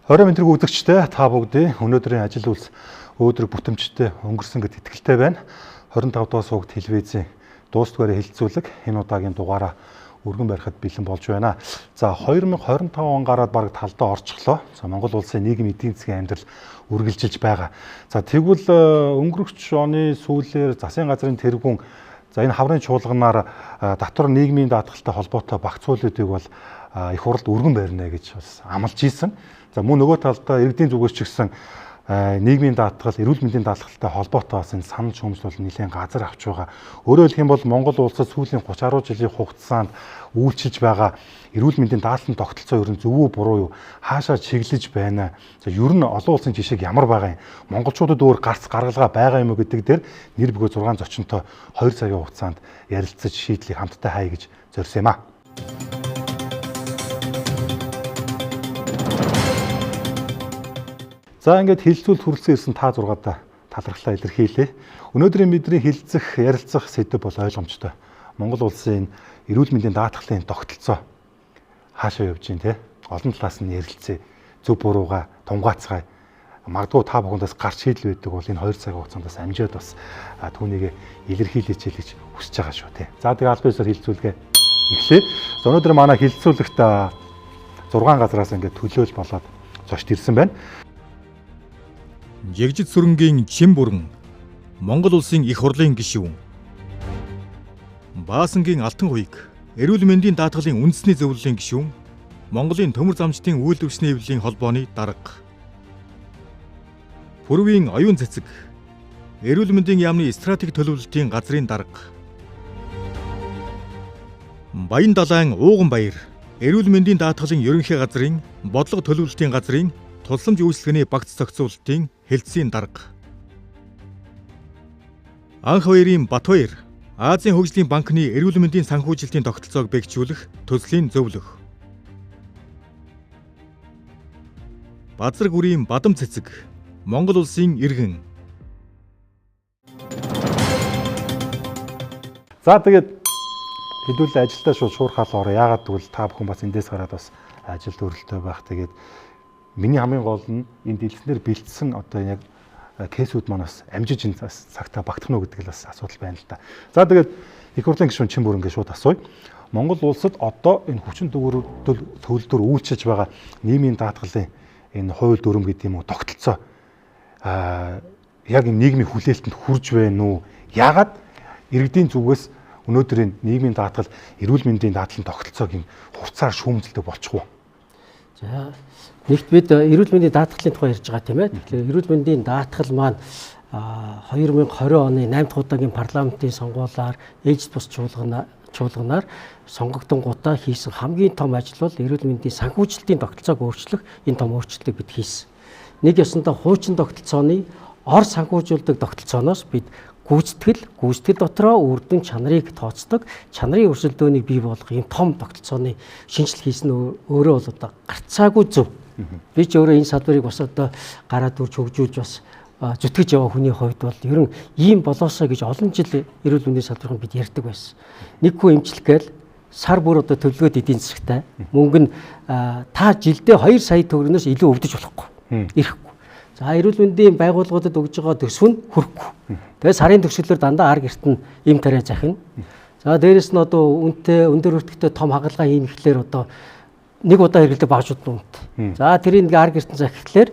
20 мэдрэг үзэгчтэй та бүгдийн өнөөдрийн ажил үйлс өөдрөг бүтэмжтэй өнгөрсөн гэд итгэлтэй байна. 25 дугаар суугт телевизийн дуустдгаараа хилцүүлэг энэ удаагийн дугаараа өргөн барихад бэлэн болж байна. За 2025 он гараад бараг талдаа орчихлоо. За Монгол улсын нийгэм эдийн засгийн амьдрал үргэлжилж байгаа. За тэгвэл өнгөрөх оны сүүлээр засгийн газрын тэргүүн за энэ хаврын чуулганаар татвар нийгмийн даатгалтай холбоотой багц хуулиудыг бол их хурлд өргөн барина гэж бас амлаж ийсэн. За мөн нөгөө талдаа иргэдийн зүгээс ч гэсэн нийгмийн даатгал, эрүүл мэндийн даатгалтай холбоотой бас энэ санал шүүмжлэл бол нэлээд газар авч байгаа. Өөрөөр хэлэх юм бол Монгол улсад сүүлийн 30 жилийн хугацаанд үйлчилж байгаа эрүүл мэндийн даатгалын тогтолцоо ер нь зөв үү буруу юу хаашаа чиглэж байна. За ер нь олон улсын жишээг ямар байгаа юм. Монголчуудад өөр гарц гаргалгаа байгаа юм уу гэдэг дээр нэр бөгөө 6 зочинтой 2 цагийн хугацаанд ярилцаж шийдлийг хамтдаа хай гэж зорьсон юм а. За ингээд хилцүүлэлт хүрэлцэн ирсэн та 6-аа талархлаа илэрхийлье. Өнөөдрийн бидний хилцэх, ярилцах сэдэв бол ойлгомжтой. Монгол улсын эрүүл мэндийн даатгалын тогтолцоо хаашаа явж байна те? Олон талаас нь ярилцъя. Зөв бурууга тунгаацгаая. Магадгүй та бүхэндээс гарч шийдэл байдаг бол энэ 2 цагийн хугацаанд амжаад бас түүнийг илэрхийлээч гэж хүсэж байгаа шүү те. За тэгээ албан ёсоор хилцүүлгээ эхлэе. За өнөөдөр манай хилцүүлэгт 6 газраас ингээд төлөөл болоод зочд ирсэн байна. Ягжид сүрэнгийн чин бүрэн Монгол улсын их хурлын гишүүн Баасангийн алтан хуйг эрүүл мэндийн даатгалын үндэсний зөвлөлийн гишүүн Монголын төмөр замчдын үйлдвэрчний хэвлэлийн холбооны дарга Пүрвийн оюун цэцэг эрүүл мэндийн яамны стратеги төлөвлөлтийн газрын дарга Баян далайн ууган баяр эрүүл мэндийн даатгалын ерөнхий газрын бодлого төлөвлөлтийн газрын тусламж үйлчлэгээний багц зохицуулалтын хэлтсийн дарга Анх хоёрын Батбаяр Азийн хөгжлийн банкны эрүүл мэндийн санхүүжилтийн тогтолцоог бэхжүүлэх төслийн зөвлөх Базар гүрийн Бадам цэцэг Монгол улсын иргэн. За тэгээд хэдүүлээ ажилдаа шууд шуурхаал ороо. Яагаад гэвэл та бүхэн бас эндээс гараад бас ажил төрөлтэй байх. Тэгээд миний хамгийн гол нь энэ дэлгэцнэр бэлдсэн одоо яг кейсүүд манаас амжиж энэ цагтаа багтах нь гэдэг л бас асуудал байна л да. За тэгээд их хурлын гишүүн чин бүр ингээд шууд асууя. Монгол улсад одоо энэ хүчин төгөлдөр үйлчилж байгаа нийгмийн даатгалын энэ хууль дүрм гэдэг юм уу тогтолцоо яг энэ нийгмийн хүлээлтэнд хүрж байна уу? Яагаад иргэдийн зүгээс өнөөдөр энэ нийгмийн даатгал, эрүүл мэндийн даатгалын тогтолцоог юм хувцаар шүүмжилдэг болчихвоо? За нэгт бид эрүүл мэндийн даатгалын тухай ярьж байгаа тийм ээ. Тэгэхээр эрүүл мэндийн даатгал маань 2020 оны 8 дахь удаагийн парламентын сонгуулиар ээлжид бус чуулганаар сонгогдсон гутаа хийсэн хамгийн том ажил бол эрүүл мэндийн санхүүжилтийн тогтолцоог өөрчлөх энэ том өөрчлөлтийг бид хийсэн. Нэг ёсондоо хуучин тогтолцооны ор санхүүжүүлдэг тогтолцооноос бид гүйцэтгэл дотроо үр дүн чанарыг тооцдог, чанарын өрсөлдөөнийг бий болгох юм том тогтолцооны шинжилгээ хийсэн өөрөө бол одоо гарцаагүй зөв. Би ч өөрөө энэ салбарыг бас одоо гараад үрж хөгжүүлж бас зүтгэж яваа хүний хувьд бол ер нь ийм болоосоо гэж олон жил эрүүл мэндийн салбарыг бид ярьдаг байсан. Нэг хүн эмчлэх гээл сар бүр одоо төлөвлөгөөд эдийн засагтай мөнгө нь та жилдээ 2 сая төгрөгнөөс илүү өвдөж болохгүй. Ирэхгүй. За эрүүл мэндийн байгууллагуудад өгж байгаа төсөв нь хүрэхгүй. Тэгээ сарын төгсгөлөөр дандаа ар гэрт нь им тариа захина. За дээрэс нь одоо өндөр өртөгтэй том хагалгаа хийх гэхлээр одоо нэг удаа хэрэглэдэг баажууд үнэт. За тэрийг нэг ар гэрт нь захихлаар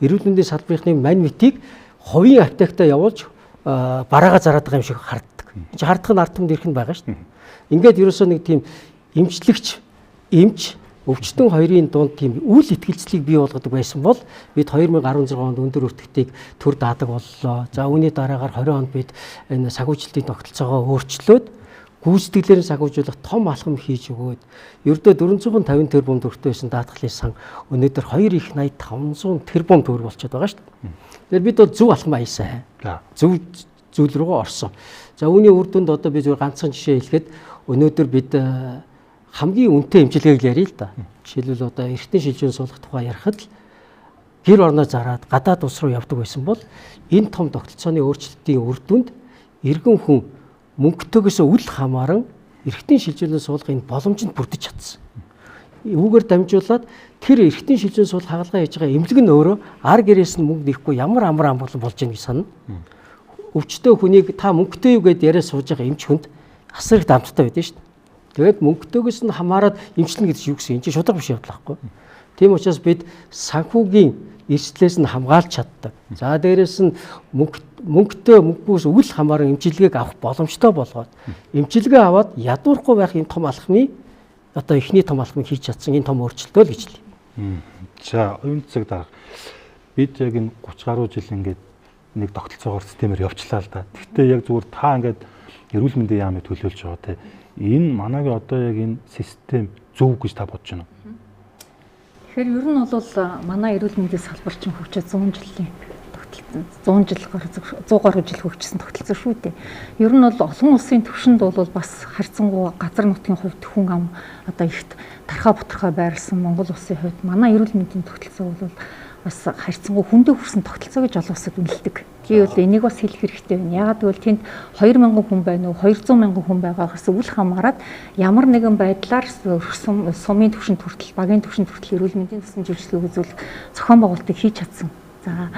эрүүл мэндийн салбарынхны мань мэтийг хувийн аптекатаа явуулж бараага зараад байгаа юм шиг харддаг. Энд чинь хардах нь ард түмэнд ирэх нь байгаа шүү дээ. Ингээд ерөөсөө нэг тийм эмчлэгч, эмч өвчтөн хоёрын дунд тийм үйл итгэлцлийг бий болгодог байсан бол бид 2016 онд өндөр өртөгтийг төр даадаг боллоо. За үүний дараагаар 20 онд бид энэ санхүүжилтийн тогтолцоогоо өөрчлөөд гүйцэтгэлээр санхүүжүүлэх том алхам хийж өгөөд ердөө 450 тэрбум төгрөгтэй байсан даатгалын сан өнөөдөр 2.85 тэрбум төгрөг болчиход байгаа шүү дээ. Тэгэхээр бид бол зөв алхам аяасан. Зөв зүйл рүү орсон. За үүний үр дүнд одоо би зөв ганцхан жишээ хэлэхэд өнөөдөр бид хамгийн үнэтэй эмчилгээг ярил л да. Жишээлбэл одоо эртний шилжүүн суулгах тухай ярихад л гэр орноо зараад гадаад улс руу явдаг байсан бол энэ том тогтолцооны өөрчлөлтийн үр дүнд иргэн хүн мөнгөтэйгээс үл хамааран эртний шилжүүлэн суулгах энэ боломжинд бүрдэж чадсан. үүгээр дамжуулаад тэр эрхтэн шилжин суул хагалгаа хийж байгаа эмнэлэг нь өөрөө ар гэрээс нь мөнгө нэхгүй ямар амар амгалан болж байгаа гэж санана. Өвчтөө хүнийг та мөнгөтэй юу гэдээ яриа сууж байгаа эмч хүнд асар их дамттай байдсан шүү дээ. Тэгээд мөнгөтэйгээс нь хамаарад эмчлэн гэдэг чинь юу гэсэн юм чи шударга биш явдал байхгүй. Тийм учраас бид санхүүгийн эрсдлээс нь хамгаалж чаддаг. За дээрэс нь мөнгөтэй мөнгөөс үл хамааран эмчилгээг авах боломжтой болгоод эмчилгээ аваад ядуурахгүй байх юм том алхмыг одоо эхний том алхмыг хийж чадсан энэ том өөрчлөлтөө л гэж хэлье. За оюун цэцэг дарга бид яг энэ 30 гаруй жил ингээд нэг тогтолцоогоор системээр явчлаа л да. Гэхдээ яг зүгээр та ингээд эрүүл мэндийн яамыг төлөөлж байгаа те. Энэ манайгийн одоо яг энэ систем зөв гэж та бодож байна уу? Тэгэхээр ер нь бол манай эрүүл мэндийн салбар чинь хөгжиж 100 жилийн тогтолцоо 100 гаруй жил хөгжсөн тогтолцоо шүү дээ. Ер нь бол олон улсын түвшинд бол бас харьцангуй газар нутгийн хувьд хүн ам одоо ихт тархаа бутархаа байрласан Монгол улсын хувьд манай эрүүл мэндийн тогтолцоо бол бас харьцангуй хүндээ хүрсэн тогтолцоо гэж олон улсад үнэлдэг. Гэвэл энийг бас хэлэх хэрэгтэй байна. Яагаад гэвэл тэнд 2000 хүн байна уу, 200 мянган хүн байгаагаас үл хамааран ямар нэгэн байдлаар сумын түвшинд хүртэл, багийн түвшинд хүртэл эрүүл мэндийн тусан живжлэг үзүүлэх зохион байгуулалтыг хийж чадсан. За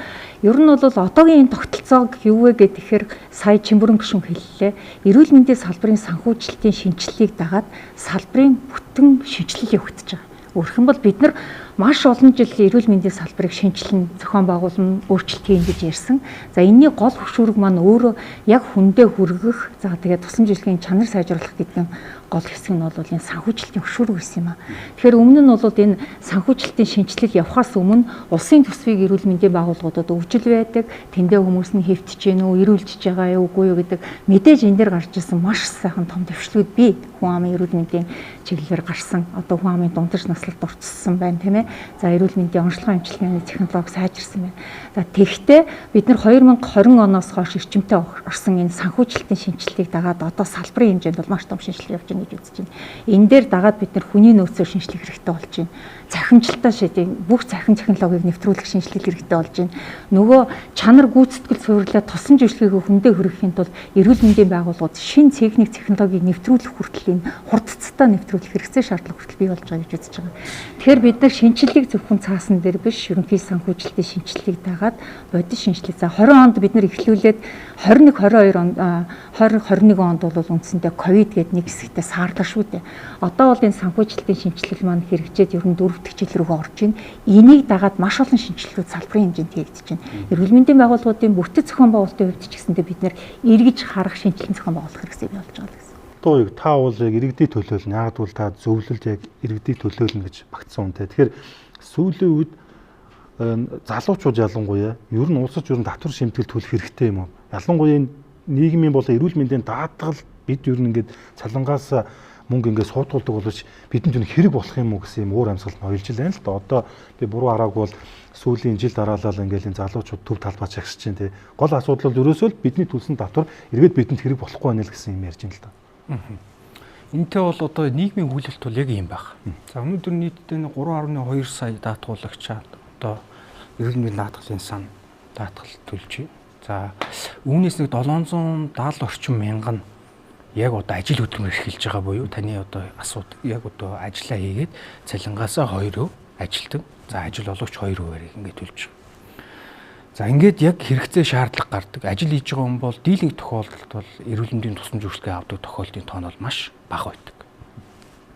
ер нь бол одоогийн энэ тогтолцоог юу вэ гэхээр сая Чимбэрэн гишүүн хэллээ. Эрүүл мэндийн салбарын санхүүжилтийн шинжилгээг дагаад салбарын бүтэн шинжилэл явагдаж байгаа. Өөрөөр нь бол бид нар маш олон жил эрүүл мэндийн салбарыг шинжилнэ, зохион байгуулна, өөрчлөлт хийн гэж ярьсан. За энэний гол хөшүүрэг маань өөрөө яг хүндээ хүргэх, за тэгээд тусан жилийн чанар сайжруулах гэдэг гол хэсэг нь бол энэ санхүүжилтийн хөшүүрэг байсан юм аа. Тэгэхээр өмнө нь бол энэ санхүүжилтийн шинжилэл явахаас өмнө улсын төсвийг эрүүл мэндийн байгууллагуудад өгжил байдаг. Тэндээ хүмүүс нь хэвтэж гэнэ үү, эрүүлжиж байгаа юу, үгүй юу гэдэг мэдээж энэ дээр гарч ирсэн маш сайхан том дэвшлүүд бий. Хүн амын эрүүл мэндийн чиглэлээр гарсан. Одоо хүн амын дундаж наслалд орцсон байна, тийм ээ. За эрүүл мэндийн онцлогоо эмчилгээний технологи сайжирсан байна. За тэгэхдээ бид нар 2020 оноос хойш эрчимтэй орсон энэ санхүүжилтийн шинжилгээг дагаад одоо салбарын хэмжээнд бол маш том шинжилгээ явж байна гэж үзэж байна. Энэ дээр дагаад бид нар хүний нөөцөөр шинжилэх хэрэгтэй болж байна. Цахимжилтаа шийдэх бүх цахим технологиг нэвтрүүлэх шинжилгээ хэрэгтэй болж байна. Нөгөө чанар гүйцэтгэл суйрлаа тосон жившлэгийг хүндээ хүргэхийн тулд эрүүл мэндийн байгууллагууд шинэ техник технологиг нэвтрүүлэх хүртэл энэ хурдцтай нэвтрүүлэх хэрэгцээ шаардлага хүртэл бий болж байгаа гэж үзэж байгаа. Тэгэхээр бид нар шинжилгээг зөвхөн цаасан дээр биш, ерөнхий санхүүжилтийн шинжилгээг дагаад бодис шинжилгээ. За 20 онд бид нар эхлүүлээд 21 22 онд 2021 онд бол үндсэндээ ковид гэдэг нэг хэсэгтээ саарлаа шүү дээ. Одоо бол энэ санхүүжилтийн шинжилэл маань хэрэгжээд ер нь 4 дахь жил рүү орж байна. Энийг дагаад маш олон шинжилгэүүд салбарын хэмжээнд хийгдэж байна. Эрүүл мэндийн байгууллагуудын бүтэц зохион байгуулалтын хувьд ч гэсэндээ бид нэр эргэж харах шинжилгээ зохион байгуулах хэрэгцээ бий болж байгаа гэсэн. Одоо та бол яг иргэдийн төлөөлнө. Яг бол та зөвлөлд яг иргэдийн төлөөлнө гэж багтсан үнтэй. Тэгэхээр сүүлийн үед залуучууд ялангуяа ер нь улсад ер нь татвар шимтгэл төлөх хэрэгтэй юм уу? Ялангуяа нийгмийн болон эрүүл мэндийн даатгал бид ер нь ингээд цалингаас мөнгө ингээд суудгуулдаг боловч бидэнд юу хэрэг болох юм уу гэсэн юм уур амьсгалд нь ойлж байна л да. Одоо би буруу хараагүй бол сүүлийн жил дараалал ингээд энэ залуучууд төв талбай чагсаж чинь тий. Гол асуудал бол ерөөсөө л бидний төлсөн татвар эргээд бидэнд хэрэг болохгүй байна л гэсэн юм ярьж байна л да. Энтэй бол одоо нийгмийн хүлээлт бол яг юм байна. За өнөөдөр нийтдээ 3.2 сая даатгуулагчаа одоо эрүүл мэндийн даатгалын сан даатгал төлж байна. За үүнээс нэг 770 орчим мянган яг одоо ажил хөдөлмөр эрхэлж байгаа буюу таны одоо асуудал яг одоо ажиллаа хийгээд цалингаасаа 2% ажилтан. За ажил олгогч 2%-ийг ингээд төлж байгаа. За ингээд яг хэрэгцээ шаардлага гардаг. Ажил хийж байгаа хүн бол дийлэнх тохиолдолд бол эрүүл мэндийн тусламж үйлчилгээ авдаг тохиолдлын тоон бол маш бага байдаг.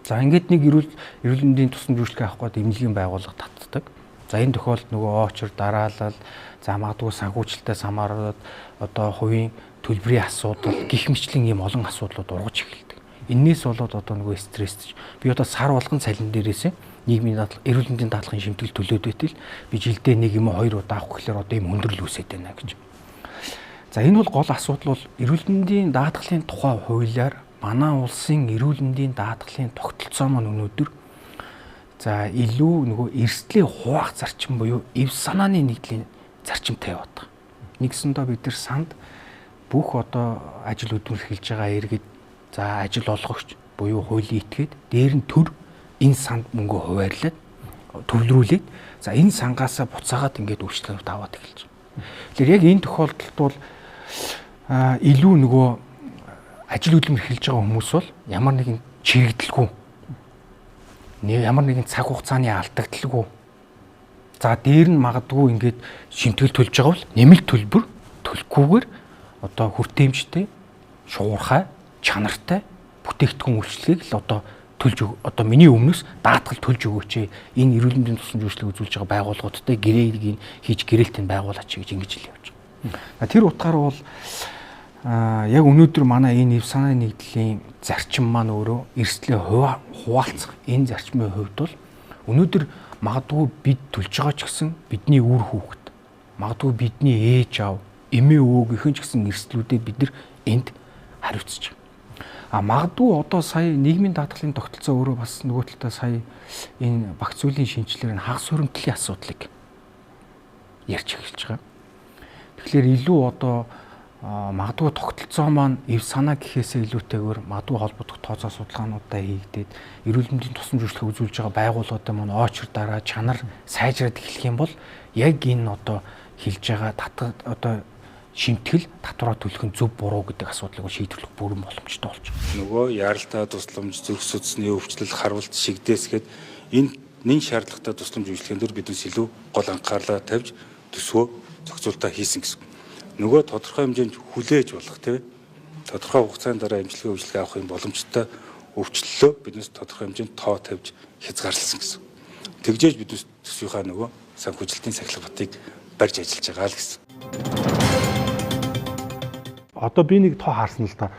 За ингээд нэг эрүүл мэндийн тусламж үйлчилгээ авах гээд эмнэлгийн байгууллага татдаг. За энэ тохиолдолд нөгөө очор дараалал, за магадгүй санхүүжилтээс хамаарат одоо хувийн төлбөрийн асуудал, гих мэтлэн ийм олон асуудлууд ургаж эхэлдэг. Эннээс болоод одоо нөгөө стрессч. Би одоо сар болгон цалин дээрээсээ нийгмийн эрүүл мэндийн даатгалын шимтгэл төлөөд байтал би жилдээ нэг юм 2 удаа авах гэхээр одоо ийм өндөрлөл үүсэж байна гэж. За энэ бол гол асуудал бол эрүүл мэндийн даатгалын тухай хуулиар манай улсын эрүүл мэндийн даатгалын тогтолцоо маань өнөөдөр за илүү нөгөө эрсдлийн хуваах зарчим буюу эв санааны нэгдлийн зарчимтай яваад байгаа. Нэгсэндээ бид нар санд бүх одоо ажил хөдөлмөр эхэлж байгаа иргэд за ажил олгогч буюу хуулийн этгээд дээр нь төр энэ санд мөнгө хуваарлаад төвлөрүүлээд за энэ сангаасаа буцаагаад ингээд үйлчлэлүүд аваад эхэлж байгаа. Тэгэхээр яг энэ тохиолдолд бол илүү нөгөө ажил хөдөлмөр эхэлж байгаа хүмүүс бол ямар нэгэн чирэгдэлгүй ямар нэгэн цаг хугацааны алдагдaltaгүй. За дээр нь магадгүй ингээд шимтгэл төлж байгаа бол нэмэлт төлбөр төлөхгүйгээр одоо хүртээмжтэй, шуурхай, чанартай бүтээгдэхүүн үйлчлэгийг л одоо одоо миний өмнөөс даатгал төлж өгөөч. Энэ эрүүл мэндийн тусламж үйлчлэг үзүүлж байгаа байгууллагуудтай гэрээгийг хийж гэрээлтийг байгуулаач гэж ингэж л явж байгаа. Тэр утгаараа бол яг өнөөдөр манай энэ эв санааны нэгдлийн зарчим маань өөрөө эрсдлээ хуваалцах энэ зарчмын хувьд бол өнөөдөр магадгүй бид төлж байгаа ч гэсэн бидний үр хүүхэд, магадгүй бидний ээж аав, эмээ өвөөгийнхэн ч гэсэн эрсдлүүдэд бид нар энд хариуцж байгаа. Магадгүй одоо сая нийгмийн даатгалын тогтолцоо өөрөө бас нөгөө талдаа сая энэ багц зүйлийн шинжилгээр нь хагас хуримтлалын асуудлыг ярьж эхэлж байгаа. Тэгэхээр илүү одоо магадгүй тогтолцоо маань эв санаа гэхээсээ илүүтэйгээр магадгүй холбогдох тооцоо судалгаануудаа хийгдээд эрүүл мэндийн тусламж үйлчлэг үзүүлж байгаа байгууллагуудаа маань очир дараа чанар сайжраад эхлэх юм бол яг энэ одоо хэлж байгаа одоо шимтгэл татвараа төлөх нь зөв буруу гэдэг асуудлыг шийдвэрлэх бүрэн боломжтой болж байна. Нөгөө яралтай тусламж, зүрх судасны өвчлөл, харвалт, шигдээс гээд энэ нэн шаардлагатай тусламж үйлчлэгээр биднээс илүү гол анхаарлаа тавьж төсвөө зохицуулалтаа хийсэн гэсэн. Нөгөө тодорхой хэмжээнд хүлээж болох тийм тодорхой хугацааны дараа эмчилгээ үйлчлэг авахын боломжтой өвчлөлөө биднээс тодорхой хэмжээнд тоо тавьж хязгаарласан гэсэн. Тэгжээж биднээс төсвийнхаа нөгөө санхүүжилтийн сахилга батыг барьж ажиллаж байгаа л гэсэн. Одоо би нэг тоо харсан л да.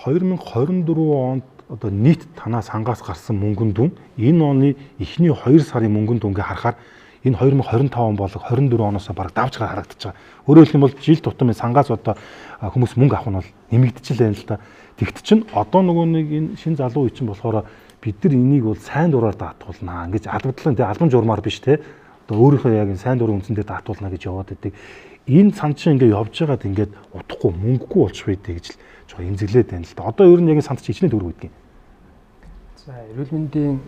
2024 онд одоо нийт танаас хангаас гарсан мөнгөн дүн энэ оны эхний 2 сарын мөнгөн дүнгээ харахаар энэ 2025 он болог 24 оноос бараг давж харагдаж байгаа. Өөрөөр хэлэх юм бол жил тутам сангаас одоо хүмүүс мөнгө авах нь бол нэмэгдчихлээ л да. Тэгт чинь одоо нөгөө нэг энэ шин залуу үе чинь болохоор бид нар энийг бол сайн дураар даатгуулнаа. Ингэж албадлан тэг албан журмаар биш те. Одоо өөрийнхөө яг сайн дурын үндсэндээ даатгуулнаа гэж яваад байдаг. Энэ цан чинь ингээд явж байгаад ингээд утахгүй мөнгөгүй болчих байдэ гэж л жоо эмзэглээд байна л да. Одоо ер нь яг санд чинь хичнээн дөрөв гэдэг юм. За эрүүл мэндийн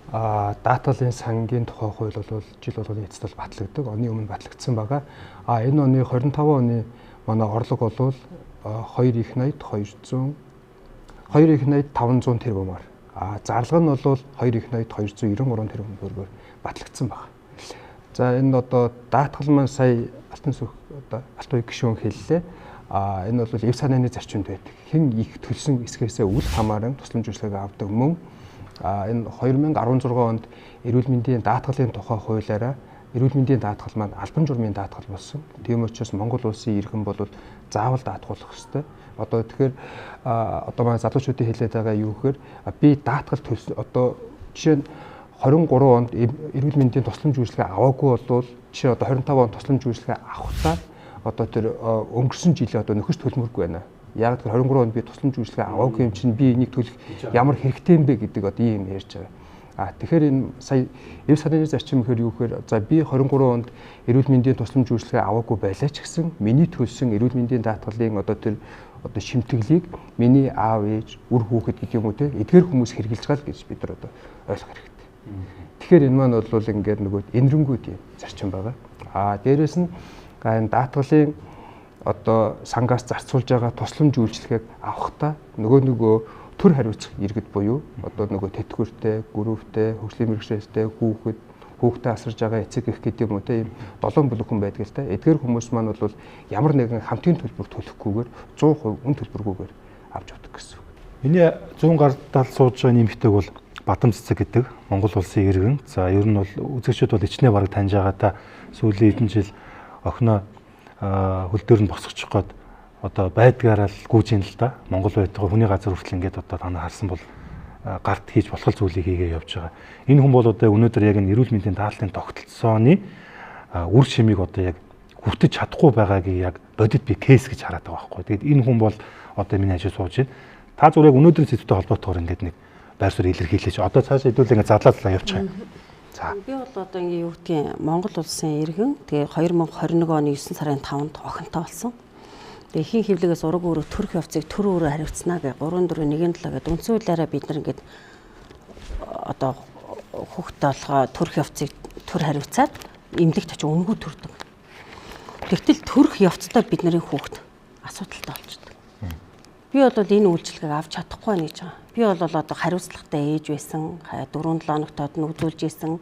даатгалын сангийн тухай хууль бол жил болгоны эцэст батлагддаг. Оны өмнө батлагдсан байгаа. Энэ оны 25 оны манай орлого бол 2 их 80 500 тэрбумаар. Зарлага нь бол 2 их 80 293 тэрбум төгрөгөөр батлагдсан байна. За энэ одоо даатгал маань сая алтан үе гишүүн хэллээ. Энэ бол эв санааны зарчимд байдаг. Хэн их төлсөн эсгээсээ үл хамааран тусламж үйлчлэгийг авдаг мөн энэ 2016 онд эрүүл мэндийн даатгалын тухай хуулиараа эрүүл мэндийн даатгал маань албан журмын даатгал болсон. Тийм учраас Монгол улсын иргэн бол заавал даатгуулах ёстой. Одоо тэгэхээр одоо маань залуучуудын хэлээд байгаа юу гэхээр би даатгал төлсөн одоо жишээ нь 23 онд эрүүл мэндийн тусламж үйлчлэгээ аваагүй бол жишээ одоо 25 онд тусламж үйлчлэгээ авахтаа одоо тэр өнгөрсөн жилийн одоо нөхөж төлмөргүй байна. Яг тэр 23 онд би тусламж үйлчлэгээ аваагүй юм чинь би энийг төлөх ямар хэрэгтэй юм бэ гэдэг одоо ийм ярьж байгаа. Тэгэхээр энэ сая эв санааны зарчим гэхээр юу гэхээр за би 23 онд эрүүл мэндийн тусламж үйлчлэгээ аваагүй байлаа ч гэсэн миний төлсөн эрүүл мэндийн даатгалын одоо тэр одоо шимтгэлийг миний аав ээж үр хүүхэд гэдэг юм уу те эдгээр хүмүүс хэрэгжилж байгаа л гэж бид нар одоо ойлгох хэрэгтэй. Тэгэхээр энэ маань бол ингээд нөгөө энэрэнгүүд зарчим байгаа. Дээрээс нь энэ даатгалын одоо сангаас зарцуулж байгаа тусламж үйлчлэгийг авахдаа нөгөө төр хариуцах иргэд буюу одоо нөгөө тэтгэвртэй, гүрүүвтэй, хөгжлийн мэргэжлтэй, хүүхдээ асарж байгаа эцэг гэх гэдэг юм уу те ийм 7 бүлэгхэн байдаг л та. Эдгээр хүмүүс маань бол ямар нэгэн хамтын төлбөр төлөхгүйгээр 100% үн төлбөргүйгээр авч явдаг гэсэн үг. Миний 100 гартал сууж байгаа нэмэгтэйг бол Бадам цэцэг гэдэг Монгол улсын иргэн. За ер нь бол үзэгчид бол ичнээ бараг таньж байгаа та сүүлийн хэдэн жил охиноо хөл дээр нь босгочих гээд одоо байдгаараа л гүйж ин л да. Монгол байтугай хүний газар хүртэл ингээд одоо та нар харсан бол гарт хийж болох зүйлийг хийгээ явж байгаа. Энэ хүн бол одоо өнөөдөр яг энэ эрүүл мэндийн даатгалын тогтолцооны үр шимийг одоо яг хүртэж чадахгүй байгаагийг яг бодит би кейс гэж хараад байгаа байхгүй. Тэгэд энэ хүн бол одоо миний ажил сууж байна. Та зүгээр яг өнөөдрийн сэдвтэй холбоотойгоор ингээд нэг байр суурь илэрхийлж одоо цаашаа хэдүүл ингээд задлаа явж байгаа. За би бол одоо ингээд юу гэдгийг Монгол улсын иргэн тэгээ 2021 оны 9 сарын 5-нд охинтой болсон. Тэгээ хин хөвлөгөөс ураг өөрөө төрөх явцыг төр өөрөө хариуцнаа гэ 3-4-1-7 гэдэг үндсэн хуулиараа бид нар ингээд одоо хүүхдээ болгоо төрөх явцыг төр хариуцаад эмнэлэгт очиж өнгөө төрдөг. Тэгтэл төрөх явцдаа бид нарын хүүхд асуудалтай болчихдог. Би бол энэ үйлчлэгийг авч чадахгүй байна гэж байгаа. Би бол одоо хариуцлагатай ээж байсан. 4-7 хоногтод нь үзүүлж исэн,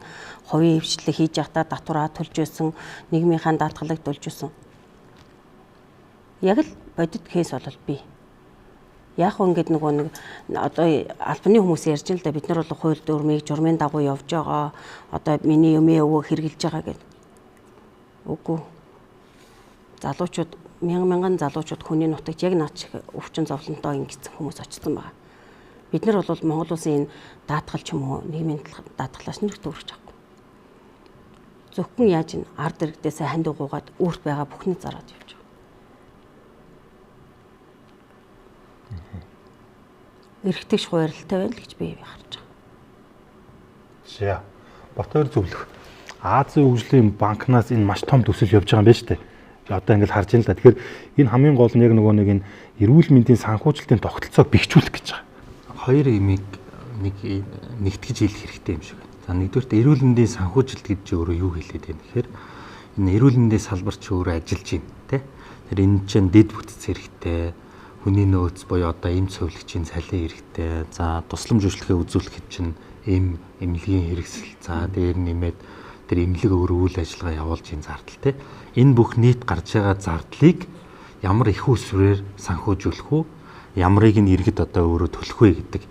хувийн хвшлэг хийж явахдаа татвараа төлж исэн, нийгмийнхаа даатгалыг төлж исэн. Яг л бодит кейс бол би. Яг ингээд нөгөө нэг одоо албаны хүмүүс ярьж л да бид нар бол хууль дүрмийг журмын дагуу явж байгаа. Одоо миний юмээ өвөө хэрглэж байгаа гэдэг. Үгүй. Залуучууд мянган залуучууд хүний нутагт яг наад шиг өвчин зовлонтой ингэсэн хүмүүс очсон байгаа. Бид нар бол Монгол улсын энэ даатгал ч юм уу нийгмийн даатгалаас нэрт өөрч авахгүй. Зөвхөн яаж ин ард иргэдээс ханд угуугаад үүрт байгаа бүхний зараад явж байгаа. Эргэтгэж хууралтай байна л гэж би харж байгаа. За. Ботоор зөвлөх. Азийн хөгжлийн банкнаас энэ маш том төсөл явж байгаа юм байна шүү дээ. Одоо ингээд харж байна л да. Тэгэхээр энэ хамгийн гол нь яг нөгөө нэг энэ эрүүл мэндийн санхүүжилтийн тогтолцоог бэхжүүлэх гэж байгаа. Хоёр имийг нэгтгэж хэлэх хэрэгтэй юм шиг байна. За нэгдүгээр эрүүл мэндийн санхүүжилт гэж өөрөө юу хэлээд байна гэхээр энэ эрүүл мэндийн салбар ч өөрөө ажиллаж байна тий. Тэр энэ чинь дэд бүтц хэрэгтэй, хүний нөөц буюу одоо эм цовлогчийн цалин хэрэгтэй. За тусламж үйлчлэгээ үзүүлэхэд чинь эмнэлгийн хэрэгсэл. За дээр нэмээд тэр эмнэлэг өөрөө үйл ажиллагаа явуулж ин зардал тий. Энэ бүх нийт гарч байгаа зардлыг ямар их усрээр санхүүжүүлэх үү? Ямрыг нь иргэд одоо өөрөө төлөх вэ гэдэг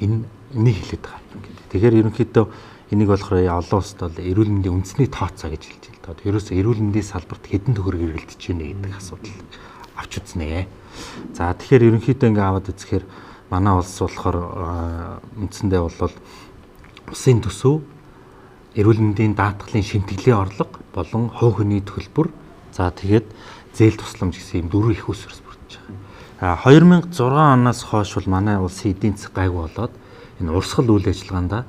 энийг хэлээд байгаа юм. Тэгэхээр ерөнхийдөө энийг болохоор олон улсад бол эрүүл мэндийн үндэсний тооцоо гэж хэлж байна. Ерөөсөө эрүүл мэндийн салбарт хэдэн төгрөг эргэлдэж байна гэдэг асуудал авч үзнэ. За тэгэхээр ерөнхийдөө ингээ аваад үзэхээр манай улс болохоор үндсэндээ бол улсын төсөв, эрүүл мэндийн даатгалын шимтгэлийн орлого болон хувь хүний төлбөр, за тэгээд зээл тусламж гэсэн юм 4 их усрээс бүрдэж байгаа. 2006 оноос хойш бол манай улсын эдийн засаг гайгүй болоод энэ урсгал үйл ажиллагаанд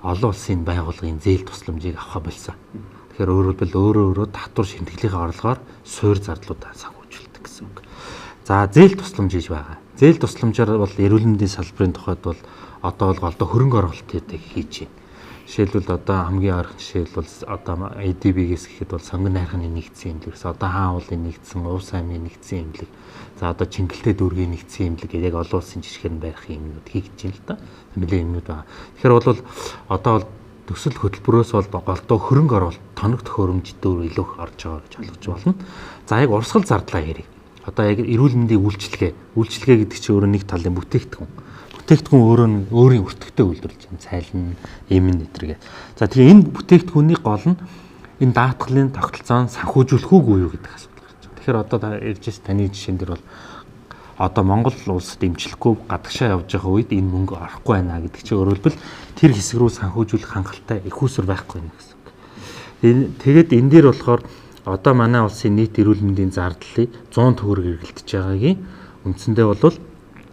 олон улсын байгууллагын зээл тусламжийг авах болсон. Тэгэхээр өөрөөр татвар шимтгэлийнхээ орлогоор суур зардлуудаа санхүүжүүлдэг гэсэн үг. За зээл тусламж хийж байгаа. Зээл тусламжаар бол эрүүл мэндийн салбарын тухайд бол одоо бол голдоо хөрөнгө оруулалтыг хийж байна. Жишээлбэл одоо хамгийн ойрхон жишээл бол одоо ADB-гээс гэхэд бол сонгон найрханы нэгдсэн эмнэлгээс одоо хаан уулын нэгдсэн, уус аймгийн нэгдсэн эмнэлэг. За одоо Чингэлтэй дүүргийн нэгдсэн эмнэлэг яг олон улсын жишгээр нь барих юмнууд хийгдэж байна л да. Нэлээд юмнууд байгаа. Тэгэхээр бол одоо бол төсөл хөтөлбөрөөс бол голдоо хөрөнгө оруулалт, тоног төхөөрөмж дөр илүү орж байгаа гэж ойлгож байна. За яг урсгал зардлаа ярив. Одоо яг эрүүл мэндийн үйлчилгээ гэдэг чинь өөрөө нэг талын бүтээгдэхүүн өөрөө өөрийн өртөгтэй үйлдвэрлэж байна. Цайлан, эмэн нэтргээ. За тэгээ энэ бүтээгдэхүүний гол нь энэ даатгалын тогтолцоон санхүүжүүлэх үгүй юу гэдэг асуудал гарч байна. Тэгэхээр одоо ярьж таны жишээн дээр бол одоо Монгол улсад эмчлэхгүй гадагшаа явж байгаа үед энэ мөнгө орохгүй байна гэдэг чинь өөрөлдвөл тэр хэсэг рүү санхүүжүүлэх хангалттай их усүр байхгүй нэ гэсэн үг. Тэгээд энэ дээр болохоор одоо манай улсын нийт эрүүл мэндийн зардлыг 100 төгрөг эргэлдэж байгаагийн үндсэндээ бол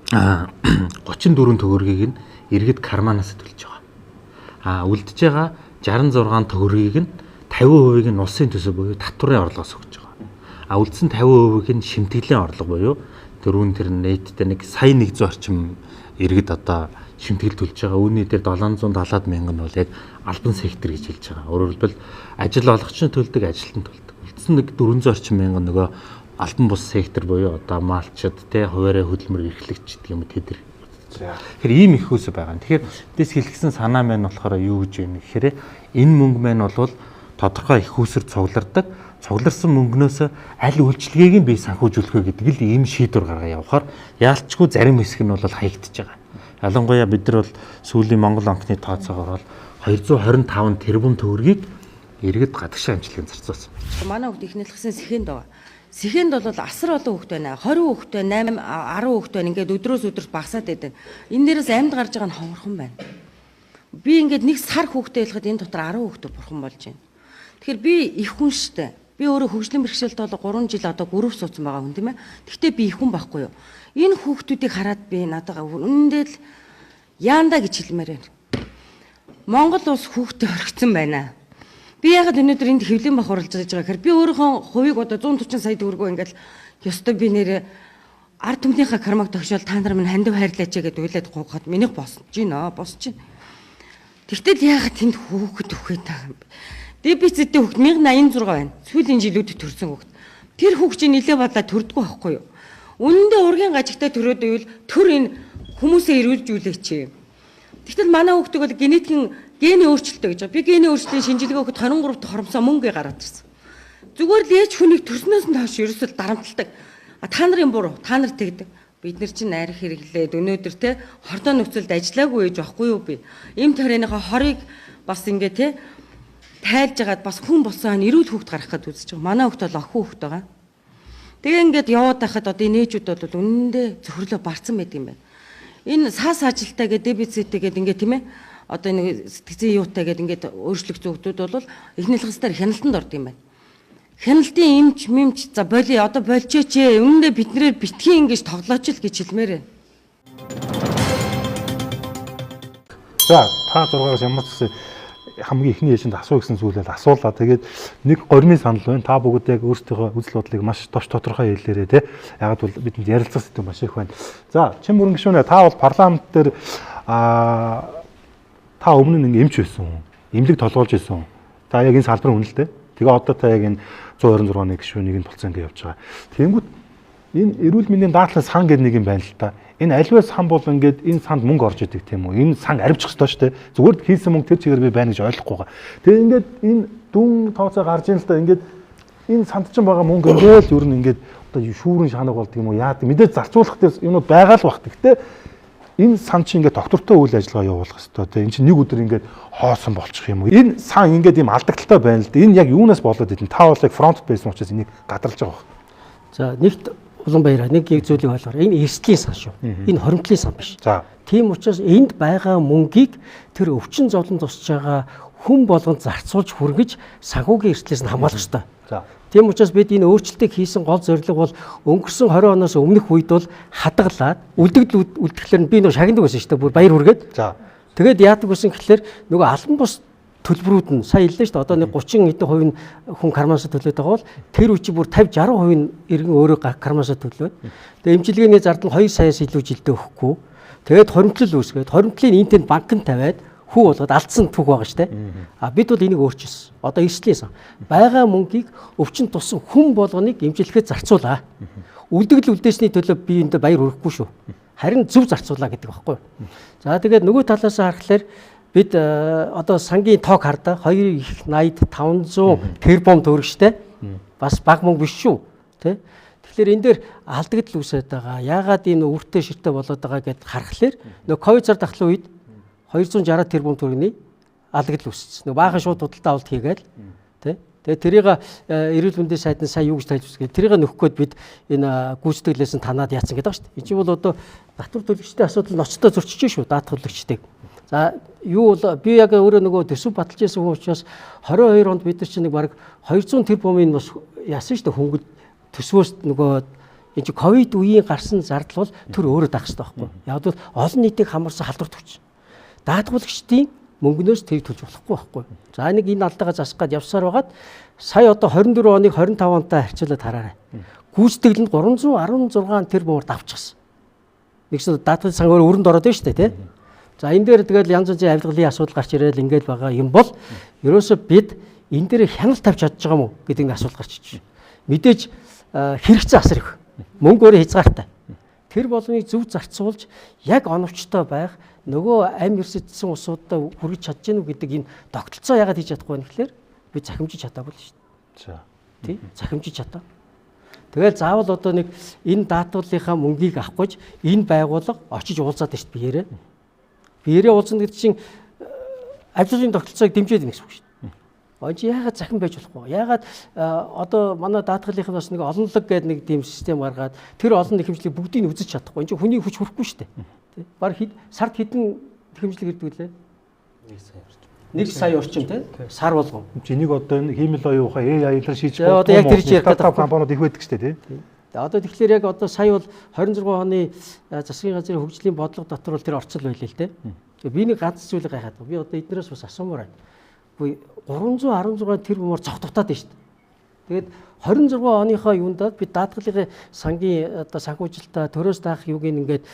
34 төгрөгийг нь иргэд карманаас төлж байгаа. Үлдэж байгаа 66 төгрөгийг нь 50% нь улсын төсөв буюу татварын орлогоос өгч байгаа. Үлдсэн 50% нь шимтгэлийн орлого буюу дөрвөн тэр нийтдээ нэг сая 100 орчим иргэд одоо шимтгэл төлж байгаа. Үүний дээр 770 мянган нь бол яг албан сектор гэж хэлж байгаа. Өөрөөр хэлбэл ажил олгогчны төлдөг, ажилтнанд төлдөг. Үлдсэн нэг 400 орчим мянган нөгөө албан бус сектор буюу одоо малчид те хуваарай хөдөлмөр эрхлэгч гэдэг юм тэд. Тэгэхээр ийм их хөөс байгаа. Тэгэхээр дэс хэлгсэн санаа маань болохоор юу гэж байна гэхээр энэ мөнгө маань бол тодорхой их хөөсөр цуглардаг. Цугларсан мөнгнөөс аль үйлчлэгийг нь бий санхүүжүүлэх вэ гэдэг л ийм шийдвэр гаргаа явахаар яалтчгүй зарим хэсэг нь бол хаягдчихж байгаа. Ялангуяа бид нар бол сүүлийн Монгол банкны тооцоогоор бол 225 тэрбум төгрөгийг иргэд гадагшаа амжилтанд зарцуулсан. Манай хүүхд ихнэлхсэн сэхэнд байгаа. Сэхэнд бол асар олон хүүхд байна. 20 хүүхд байна, 8 10 хүүхд байна. Ингээд өдрөөс өдөрт багасаад байдаг. Энэ дээрээс амьд гарч байгаа нь ховорхон байна. Би ингээд нэг сар хүүхдээ хэлэхэд энэ дотор 10 хүүхд бурхан болж байна. Тэгэхээр би их хүн штэ. Би өөрөө хөгжлийн бэрхшээлд бол 3 жил одоо гөрөв суудсан байгаа хүн тийм ээ. Гэхдээ би их хүн байхгүй юу? Энэ хүүхдүүдийг хараад би надад үнэндээ л яанда гэж хэлмээр байна. Монгол улс хүүхдэд орхисон байна. Би ягаад өнөөдөр энд хэвлэн бах оролцож байгаа гэхээр би өөрийнхөө хувийг одоо 140 сая төгрөгөө ингээл ёстой би нэрээ ард түмнийхээ кармаг тогшоол та нар минь хандив хайрлаач гэдээ уйлаад гуйхад минийх босч гинэ босч гин. Тэгтэл ягаад тэнд хүүхэд өгөхэй таа юм бэ? Дебициттэй хүүхэд 1086 байна. Сүүлийн жилүүдэд төрсэн хүүхэд. Тэр хүүхчийн нилээ бодлоо төрдгөө байхгүй юу? Үнэндээ ургийн гажигтай төрөөд ивэл төр энэ хүмүүсээ ирүүлжүүлээч. Тэгтэл манай хүүхдүүд бол генетикийн гений өөрчлөлтөө гэж байгаа. Би гений өөрчлөлтийн шинжилгээ өгөхөд 23 дахь хоромсоо мөнгө гараад ирсэн. Зүгээр л ээж хүнийг төрснөөс нь хойш ерөөсөө дарамталдаг. Та нарын буруу, та нар тэгдэг. Бид нар чинь арх хэрэглээд өнөөдөр те хордоо нөхцөлд ажиллаагүй ээж байхгүй юу би. Им тарeenийхаа хорыг бас ингээ те тайлж агаад бас хүн болсон эрүүл хүүхд гарах гээд үзэж байгаа. Манай хүүхд бол охин хүүхд байгаа. Тэгээ ингээд яваад байхад одоо нээжүүд бол үнэндээ зөвхөрлөө барцсан байдаг юм байна. Энэ саас ажилтаа гэдэг дебициттэй гэдэг ингээ тийм ээ. Одоо нэг сэтгцэн юутай гэдэг ингээд өөрчлөх зөвхтүүд бол эхний хэлхсээр хяналтанд орд юм байна. Хяналтын эмч за боли одоо болжооч үнэндээ биднээр битгий ингэж тоглооч л гэж хэлмээр байна. За та 6-аас ямар ч хамгийн ихний ээлжинд асуу гэсэн зүйлээ асуулаа. Тэгээд нэг гормын санал байна. Та бүгд яг өөрсдийнхөө үзэл бодлыг маш товч тодорхой хэлээрэй те. Ягаад бол бидэнд ярилцах сэдв маш их байна. За чин мөрөн гишүүнээ та бол парламент дээр та өмнө нь эмч байсан. Эмнэлэг толгоолж байсан. Та яг энэ салбарын үнэлтэй. Тэгээ одоо та яг энэ 126-ны гишүүнийг нь болцсон гэж явж байгаа. Тэнгүүт энэ эрүүл мэндийн даатгалын сан гэдэг нэг юм байна л та. Энэ аливаа сан бол ингээд энэ санд мөнгө орж идэг тийм үү? Энэ сан арвчих ёстой шүү дээ. Зүгээр хийсэн мөнгө тэр чигээр би байна гэж ойлгохгүй байгаа. Тэгээ ингээд энэ дүн тооцоо гарч ийн л та ингээд энэ санд чинь байгаа мөнгө ингээд ер нь ингээд одоо шүүрэн шанаг болд юм уу? Яа мэдээж зарцуулах гэсэн юмуд байгаа л бах. Гэхдээ энэ сан чинь ингээд доктортой үйл ажиллагаа явуулах ёстой тийм. Энэ чинь нэг өдөр ингээд хоосон болчих юм уу? Энэ сан ингээд ийм алдагдaltaй байна л да. Энэ яг юунаас болоод идэв? Та бол яг фронт байсан учраас энийг гадарлаж байгаа байна. За нэгт улан баяраа нэг зүйлийг ойлгоорой. Энэ эрсдлийн сан шүү. Энэ хоримтлын сан биш. За. Тийм учраас энд байгаа мөнгийг тэр өвчин зовлон тусч байгаа хүн болгонд зарцуулж хүргэж санхүүгийн эрсдлээс нь хамгаалах ёстой. За. Тийм учраас бид энэ өөрчлөлтийг хийсэн гол зорилго бол өнгөрсөн 20 оноос өмнөх үед бол хадгалаад үлдгэхлээр нь би нэг шагнадаг байсан шүү дээ. Бүр баяр хүргээд. За. Тэгээд яадаг байсан гэхэлэр нөгөө албан бус төлбөрүүд нь сая хэллээ шүү дээ. Одоо нэг 30 хэдэн хувийн хүн кармаасаа төлөөд байгаа бол тэр үчи бүр 50-60% иргэн өөрөө кармаасаа төлөөд. Тэгээ эмчилгээний зардал 2 саяас илүү жилдээ өгөхгүй. Тэгээд хоримтлал үүсгээд хоримтлын энтэнд банкнд тавиад хүү болгоод алдсан түүх байгаа шүү дээ. А бид бол энийг өөрчилсөн. Одоо эрсдлийн сан. Бага мөнгийг өвчин туссан хүн болгоныг эмчилгээд зарцуулаа. Үлдэгдэл үлдээсний төлөө би энд баяр хүрхгүй шүү. Харин зөв зарцуулаа гэдэг байхгүй юу. За тэгээд нөгөө талаас харахаар бид одоо сангийн тоог хардаа 2.80-500 тэрбум төгрөгчтэй бас бага мөнгө биш шүү тий. Тэгэхээр энэ дээр алдагдал үүсээд байгаа. Яагаад энэ өвөртэй ширтэ болоод байгаа гэдээ харахаар нөгөө ковид зар дахлын үед 260 тэрбум төгрөгийн алдагдал үүссэн. Нөгөө баахан шууд худалдаа авалт хийгээл тий. Тэгээ тэрийг эрүүл мэндийн сайдын сая юу гэж тайлж үзгээ. Тэрийг нөхөх гээд бид энэ гүйцэтгэлээс нь танаад яатсан гэдэг ба шүү дээ. Энэ чинь бол одоо татвар төлөгчдийн асуудал ноцтой зөрчиж шүү даатгаллагчдыг. За юу бол би яг өөрөө нөгөө төсөв баталж байсан хүн учраас 22 онд бид нар чинь нэг бараг 200 тэрбумын бас яасан шүү дээ хөнгөл төсвөөс нөгөө энэ чинь ковид үеийн гарсан зардал бол тэр өөрөө даах хэрэгтэй байхгүй. Яг бол олон нийтийг хамарсан халдвар төвч. Даатгуулагчдын мөнгнөөс тэр төлж болохгүй байхгүй. За нэг энэ алдаагаа засах гээд явсаар байгаад сая одоо 24 оныг 25 онтой харьцуулаад хараарай. Гүйцэтгэлэнд 316 тэрбумаар давчихсан. Нэгсэн даатгалын сангаар өрөнд ороод байна шүү дээ тий. За энэ дээр тэгэл янз бүрийн авилгалын асуудал гарч ирэл ингээд байгаа юм бол ерөөсө бид энэ дээр хяналт тавьж чадж байгаа мó гэдэг нэг асуудал гарч иж байна. Мэдээж хэрэгцээ асар их. Мөнгө өөрөө хязгаартай. Тэр болгоныг зөв зарцуулж яг оновчтой байх нөгөө амь эрсдсэн усуудаа хүргэж чадж гэнэ үү гэдэг энэ тогтолцоо яагаад хийж чадахгүй вэ гэхээр би захимжиж чадаагүй л шүү дээ. За. Тий? Захимжиж чадаа. Тэгэл заавал одоо нэг энэ даатгуулынхаа мөнгийг авах гэж энэ байгууллага очиж уулзаад байна шүү дээ биеэрээ. Биеэрээ уулзна гэдэг чинь ажлын тогтолцоог дэмжиж байгаа гэсэн үг шүү дээ. Очи яагаад захин байж болохгүй? Яагаад одоо манай даатгалынх нь бас нэг олонлог гэдэг нэг тийм систем гаргаад тэр олон нэхэмжлийг бүгдийг нь үзэж чадахгүй. Энд чинь хүний хүч хүрэхгүй шүү дээ. Баг сард хэдэн нэхэмжлэг ирдэг лээ? 1 сая орчим тий сар болгон. Энийг одоо энэ хиймэл оюуха AI-аар шийдэж байгаа. Одоо яг тэр чинь стартап компаниуд их байдаг шүү дээ тий. Одоо тэгэхээр яг одоо сая бол 26 оны засгийн газрын хөгжлийн бодлого дотор бол тэр орцол байлээ л тий. Би нэг ганц зүйлийг гайхаад байгаа. Би одоо эднээс бас асуумаар байна. Үгүй 316 тэрбумаар цогтутаад байна шүү дээ. Тэгээд 26 оныхоо юундаа бид даатгалын сангийн одоо санхүүжилтаа төрөөс даах юуг ингээд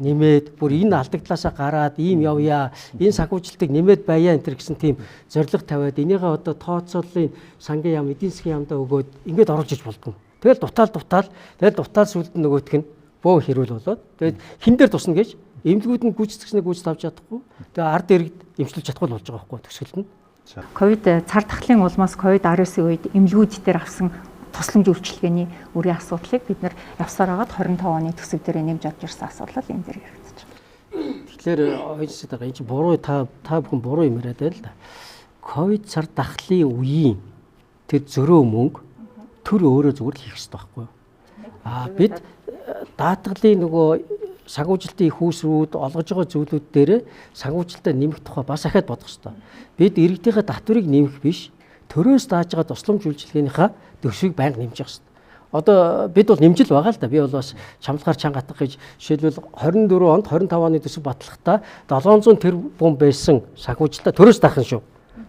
нэмээд бүр энэ алдагдлаасаа гараад ийм явъя. Энэ санхүүжилтийг нэмээд баяа энэ гэсэн тийм зорилго тавиад энийгээ одоо тооцооллын сангийн яам эдийн засгийн яамдаа өгөөд ингээд оруулж иж болдгоо. Тэгэл дутаал сүлд нь нөгөөх нь бөө хэрүүл болоод тэгээд хин дээр тусна гэж эмнэлгүүд нь гүйцэтгэснээ гүйцэд авч чадахгүй. Тэгээд ард иргэд эмчилж чадахгүй болж байгаа байхгүй төгсгөлд нь. Ковид цар тахлын улмаас Covid-19 үед эмнэлгүүд дээр авсан тусламж үйлчилгээний үрийн асуудлыг бид нэр явсаар хагаад 25 оны төсөв дээр нэмж орж ирсэн асуудал энэ дээр яригдчих. Тэгэхээр ойжсдаг энэ буруу та бүхэн буруу юм яриад байл да. Ковид цар тахлын үеийн тэр зөрөө мөнгө төр өөрөө зүгээр л хийх хэрэгтэй байхгүй юу? Бид даатгалын нөгөө санхүүжилтийн их үүсрүүд олгож байгаа зүйлүүд дээр санхүүжилтаа нэмэх тухай бас ахаад бодох хэрэгтэй. Бид иргэдийнхээ татварыг нэмэх биш, төрөөс дааж байгаа тусламж үйлчилгээнийхээ төсвийг байнга нэмж явах хэрэгтэй. Одоо бид бол нэмжил байгаа л да. Би бол бас чамлагаар чангатах гэж жишээлбэл 24 онд 25 оны төсөв батлахдаа 700 тэрбум байсан санхүүжилтаа төрөөс даах нь шүү.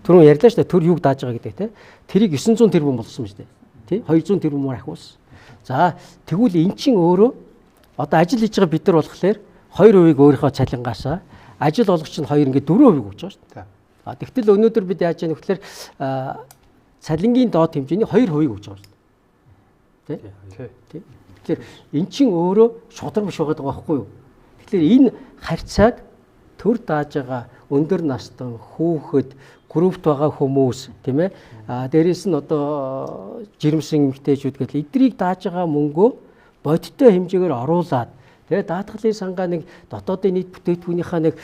Түрүүн ярьлаа шүү дээ. Төр юуг дааж байгаа гэдэг те. Тэрийг 900 тэрбум болсон шүү дээ. Тий? 200 тэрбумаар ахиулсан. За тэгвэл эн чинь өөрөө одоо ажил хийж байгаа бид нар болохоор 2% өөрийнхөө цалингаасаа ажил олгогч нь 2 ингээд 4% өгч байгаа шүү дээ. Тэгтэл өнөөдөр бид яаж яах вэ гэхээр цалингийн доод хэмжээний 2% өгч байгаа шүү дээ. Тий? Тэгэхээр эн чинь өөрөө шударга биш байгаа байхгүй юу? Тэгэхээр энэ харьцааг төр дааж байгаа өндөр настан хүүхэд группт байгаа хүмүүс тийм ээ дээрээс нь одоо жирэмсэн эмэгтэйчүүд гэдэг эдрийг дааж байгаа мөнгөө бодиттой хэмжээгээр оруулаад тэгээ даатгалын сангаа нэг дотоодын нийт бүтээгдэхүүнийхээ нэг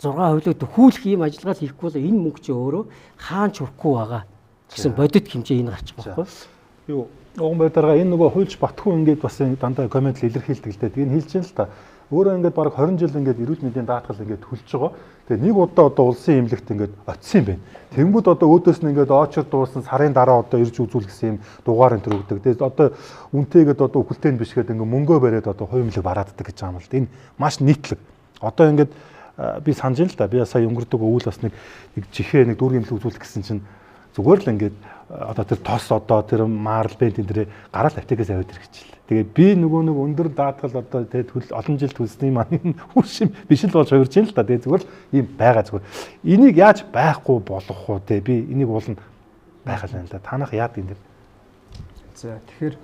6% төхүүлэх ийм ажиллагаа хийхгүй бол энэ мөнгө чи өөрөө хаан ч хүрхгүй байгаа гэсэн бодит хэмжээ энэ гарч байгаа байхгүй юу? Уган байдарга энэ нөгөө хуульч Батхүү ингээд бас дандаа комментл илэрхийлдэг л дээ. Тэгээ хэлж юм л та. Өөрөө ингээд баг 20 жил ингээд эрүүл мэндийн даатгал ингээд төлж байгаа. Тэгээ нэг удаа одоо улсын эмнэлэгт ингээд очсон юм байна. Тэнгүүд одоо өөдөөс нь ингээд очор дуурсан сарын дараа одоо ирж үзүүл гэсэн юм дугаар энэ төр өгдөг. Тэгээ одоо үнтэйгээд одоо үхэлтэй бишгээд ингээд мөнгөө бариад одоо хувимлэг барааддаг гэж байгаа юм л. Энэ маш нийтлэг. Одоо ингээд би санаж ин л та. Би сая өнгөрдөг өвөл бас нэг жихээ нэг дүүргийн эмнэлэг үзүүлэх гэсэн чинь зүгээр л ингээд одоо тэр тос одоо тэр марл бент энэ тэр гараал аптекээс аваад ирчихлээ. Тэгээ би нөгөө нэг өндөр даатгал одоо тэгээд олон жил төлсний маань хүрш юм биш л болж хувирж юм л та. Тэгээ зүгээр л ийм байгаа зүгээр. Энийг яаж байхгүй болгох уу те би энийг уулна байх л байна л да. Танах яад энэ. За тэгэхээр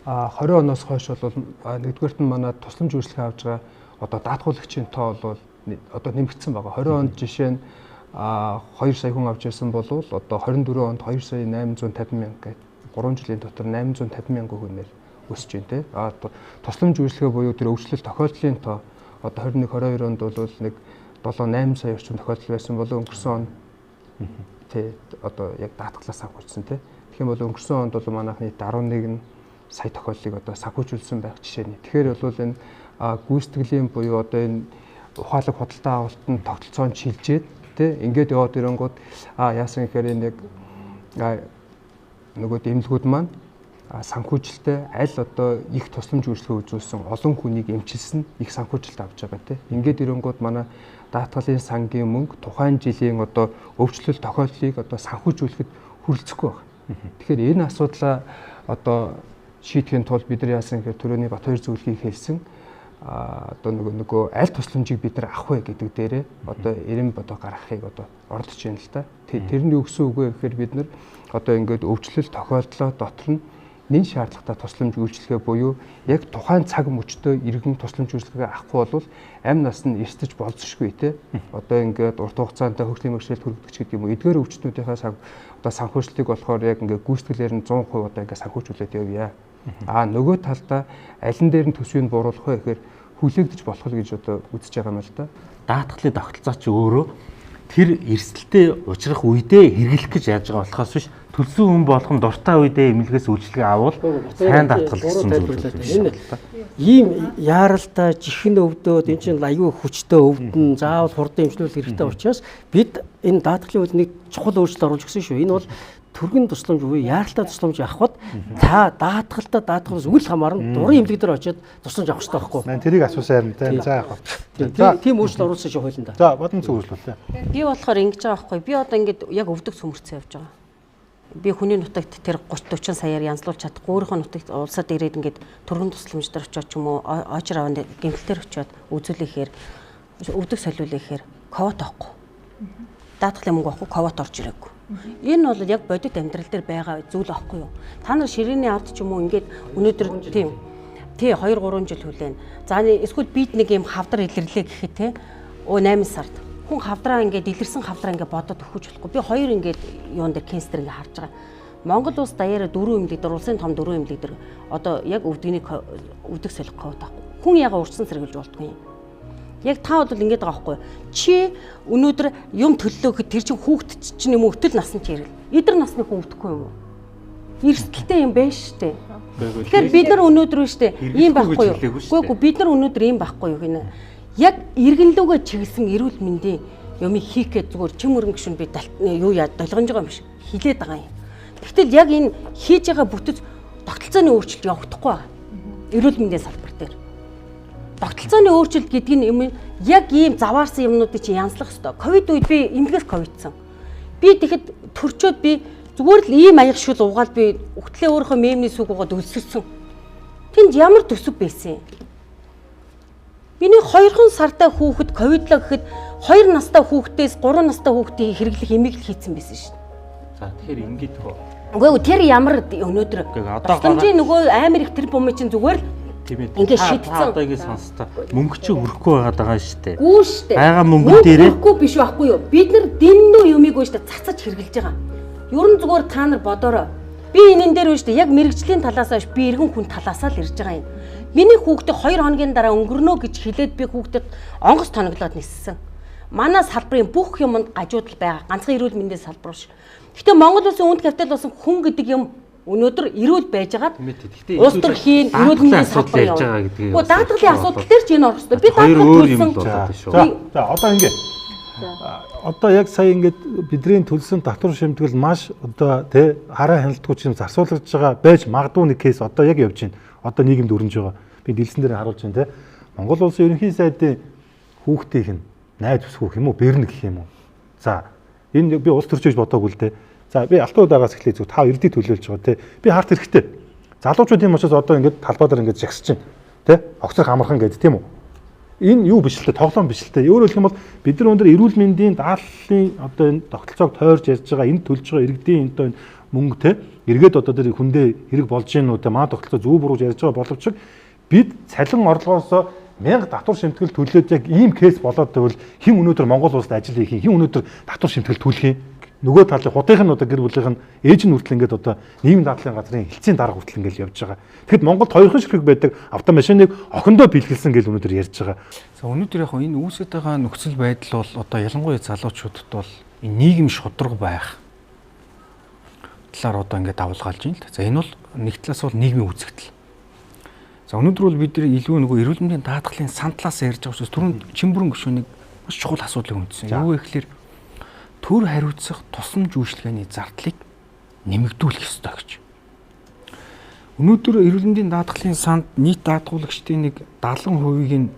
20 оноос хойш бол нэгдүгээрт нь манай тусламж үйлчлэг авж байгаа одоо даатгуулагчийн тоо бол одоо нэмэгдсэн байгаа. 20 онд жишээ нь 2 сая хүн авч ирсэн бол одоо 24 онд 2 сая 850 мянга гэдэг 3 жилийн дотор 850 мянга хүнээр өсөж байна те. Тусламж үйлчлэгээ буюу тэр өвчлөл тохиолдлын тоо одоо 21 22 онд бол нэг 7-8 сая орчим тохиолдол байсан бол өнгөрсөн он те одоо яг даатгалаас авчихсан те. Тэгэх юм бол өнгөрсөн онд бол манайх нийт 11 сая тохиолдлыг одоо санхүүжүүлсэн байх жишээний. Тэгэхээр бол энэ гүйцэтгэлийн буюу одоо энэ ухаалаг худалдаа авалтанд тогтолцоонд шилжээд тэ ингээд яваад ирэнгууд яасан гэхээр нэг нөгөө эмнэлгүүд маань санхүүжилттэй аль одоо их тусламж үйлчлэгээ үзүүлсэн олон хүнийг эмчилсэн их санхүүжилт авч байгаа тэ. Ингээд ирэнгууд манай даатгалын сангийн мөнгө тухайн жилийн одоо өвчлөл тохиолдлыг одоо санхүүжүүлэхэд хүрэлцэхгүй байна. Тэгэхээр энэ асуудлаа одоо шийдэхин тулд бид нар яасан гэхээр төрөний Батбаяр зөвлөхийг хэлсэн одоо нөгөө аль тусламжийг бид нар авах вэ гэдэг дээрээ одоо эрэм бодоо гаргахыг одоо оролдож байна л да. Тэрний өгсөн үг гэхээр бид нар одоо ингээд өвчлөл тохиолдлоо дотор нь нэн шаардлагатай тусламж үйлчлэгээ буюу яг тухайн цаг мөчтөө иргэн тусламж үйлчлэгээ авахгүй бол амь нас нь эрсдэж болзошгүй те. Одоо ингээд урт хугацаанд хөгжлийн мөрчлөлт хүргэдэг гэдэг юм уу. Эдгээр өвчтнүүдийнхээ одоо санхүүжилтийг болохоор яг ингээд гүйцэтгэлээр нь 100% одоо ингээд санхүүжүүлээд явъя. Нөгөө талдаа алин дээр нь төсвийг бууруулах вэ гэхээр хүлээгдэж болох л гэж одоо үзэж байгаа юм л да. Даатгалын тогтолцоо чи өөрөө тэр эрсдэлтэй учрах үедээ хэрэглэх гэж яаж байгаа болохоос биш төлсөн хүн болгон дуртай үедээ эмнэлгээс үйлчлэгээ авал сайн даатгал гэсэн зүйл. Ийм яаралтай жихэн өвдөөд эн чинь аюу хүчтэй өвдөн заавал хурдан эмчлүүл хэрэгтэй учраас бид энэ даатгалын үед нэг чухал өөрчлөлт оруулж гисэн шүү. Энэ бол түргэн тусламж буюу яаралтай тусламж авахд та даатгалаас үл хамааран дурын эмнэлэг дээр очиод тусламж авах хэрэгтэй байхгүй юу? Мэн тэрийг асуусаар нь тийм за яах вэ? Тийм өөрчлөлт оруулсан шүү хуулинд. За бодон зөвлөлөө. Би болохоор ингэж байгаа байхгүй. Би одоо ингээд яг өвдөг цөмөрцөө явж байгаа. Би хүний нутагт тэр 30-40 саяар янзлуулж чадахгүй өөрийнхөө нутагт улсад ирээд ингээд түргэн тусламж дээр очиод ч юм уу очир аванд гэмтэлээр очиод үзүүлэхээр өвдөг солиулэхээр ковот авахгүй. Даатгалын мөнгө авахгүй ковот орж ирээгүй. Энэ бол яг бодит амьдрал дээр байгаа зүйл аахгүй юу? Та нар ширээний ард ч юм уу ингээд өнөөдөр тийм 2 3 жил хүлээн. За эсвэл бид нэг юм хавдар илэрлээ гэхэд те 8 сард хүн хавдраа ингээд илэрсэн хавдраа ингээд бодоод өгч болохгүй. Би 2 ингээд юун дээр кенстер ингээд харж байгаа. Монгол улс даяараа 4 эмнэлэг дээр улсын том 4 эмнэлэг дээр одоо яг өвдөг солих ковид байхгүй. Хүн яга урьдчилан сэргийлж болтгүй юм. Яг та бол ингэж байгаа байхгүй. Чи өнөөдөр юм төллөө гэхэд тэр чин хүүхэд чинь юм өтөл насны чи ирэл. Эдэр насны хүн өвдөхгүй юм уу? Эрсдэлтэй юм байна штэ. Тэгэхээр бид нар өнөөдөр нь штэ ийм байхгүй юу? Үгүй бид нар өнөөдөр ийм байхгүй юу гинэ. Яг иргэнлүүгээ чиглэсэн эрүүл мэндийн юмыг хийх гэж зүгээр чим өрөнгө шүн би юу яа долгонж байгаа юм биш. Хилээд байгаа юм. Гэтэл яг энэ хийж байгаа бүтэц тогтолцооны өөрчлөлт явагдахгүй байна. Эрүүл мэндийн салбар дээр. Тогтолцооны өөрчлөлт гэдэг нь юм яг ийм заваарсан юмнуудыг чи янзлах ёстой. Ковид үед би эндгээс ковидсан. Би тэгэхэд төрчөөд би зүгээр л ийм аяг шүл угаал би өгтлээ өөрийнхөө мемний сүг угаад өлсөсөн. Тэнд ямар төсөв байсан юм? Миний 2 сартай хүүхэд ковидлаа гэхэд 2 настай хүүхдээс 3 настай хүүхдийн хэрэглэх эмийг л хийцэн байсан шин. За тэгэхээр ингэж хөө. Үгүй тэр ямар өнөөдөр одоо нөгөө амар их тэр бомын чинь зүгээр л ингээд шийдсэн. Одоогийн сонстоо мөнгө чи өрөхгүй байгаад байгаа шүү дээ. Гүү шүү дээ. Бага мөнгө дээрээ өрөхгүй биш байхгүй юу? Бид нар дэннүү юмыг шүү дээ цацаж хэрглэж байгаа. Ер нь зүгээр та нар бодорой. Би энэн дээр шүү дээ яг мэрэгжлийн талаас биш би иргэн хүн талаасаа л ирж байгаа юм. Миний хүүхдээ 2 хоногийн дараа өнгөрнө гэж хэлээд би хүүхдэд онгоц тоноглоод ниссэн. Манай салбарын бүх юмд гажуудал байгаа. Ганцхан эрүүл мэндийн салбар биш. Гэтэ Монгол улсын үнд капитал болсон хүн гэдэг юм өнөөдөр эрүүл байжгаад улс төр хийн эрүүл мэндийн салбар явж байгаа гэдэг. Гэхдээ даатгалын асуудал дээр ч энэ орох хэрэгтэй. Би даатгал төлсөн. За одоо ингээд одоо яг сая ингээд бидний төлсөн татвар шимтгэл маш одоо тий хараа хяналтгүй чинь зарцуулж байгаа байж магадгүй нэг кейс одоо яг явж байна. Одоо нийгэмд өрнөж байгаа. Би дэлсэн дээр харуулж байна тий. Монгол улсын ерөнхий сайдын хүүхдийнх нь найз бүсгүйх юм уу, бэрнэ гэх юм уу. За энэ би улс төрчөөж бодоогүй л дээ. За би алтан удаагаас эхлэе зүг та эрдий төлөөлж байгаа тий. Би харт хэрэгтэй. Залуучуудын учраас одоо ингээд талбайдаар ингээд жагсаж байна. Тий? Огцрох амархан гэдэг тийм үү? Энэ юу биш л дээ, тоглоом биш л дээ. Өөрөөр хэлэх юм бол бид нар өндөр эрүүл мэндийн дааллын одоо энэ тогтолцоог тойрж ярьж байгаа, энэ төлж байгаа иргэдийн одоо энэ мөнгө тий. Эргээд одоо тэр хүндээ хэрэг болж гин үү, маа тогтолцоо зөв бурууж ярьж байгаа боловч бид цалин орлогоосоо 1000 татвар шимтгэл төлөөд яг ийм кейс болоод байвал хэн өнөөдөр Монгол улсад ажил хийх юм, хэн өнөөдөр татвар шимтгэл төлөх юм? Нөгөө талын худынх нь одоо гэр бүлийнх нь ээж нь хүртэл ингээд одоо нийгмийн дадлын газрын хэлцийн дарга хүртэл ингээд явж байгаа. Тэгэхэд Монголд 2хан ширхэг байдаг автомашиныг охиндоо бэлгэлсэн гэж өнөөдөр ярьж байгаа. За өнөөдөр яг энэ үүсэж байгаа нөхцөл байдал бол одоо ялангуяа залуучуудад бол энэ нийгэм шудраг байх талаар одоо ингээд давалгаалж байна л. За энэ бол нэг талаас бол нийгмийн үзэгдэл. За өнөөдөр бол бид нар илүү нөгөө эрүүл мэндийн даатгалын сан талаас ярьж байгаа учраас түрүүн Чимбүрэн гүшүүнийг маш чухал асуудлыг хүндсэн. Юу вэ гэхээр төр хариуцах тусламж үйлчилгээний зардлыг нэмэгдүүлэх ёстой гэж. Өнөөдөр эрүүл мэндийн даатгалын санд нийт даатгуулагчдын нэг 70%-ийг нь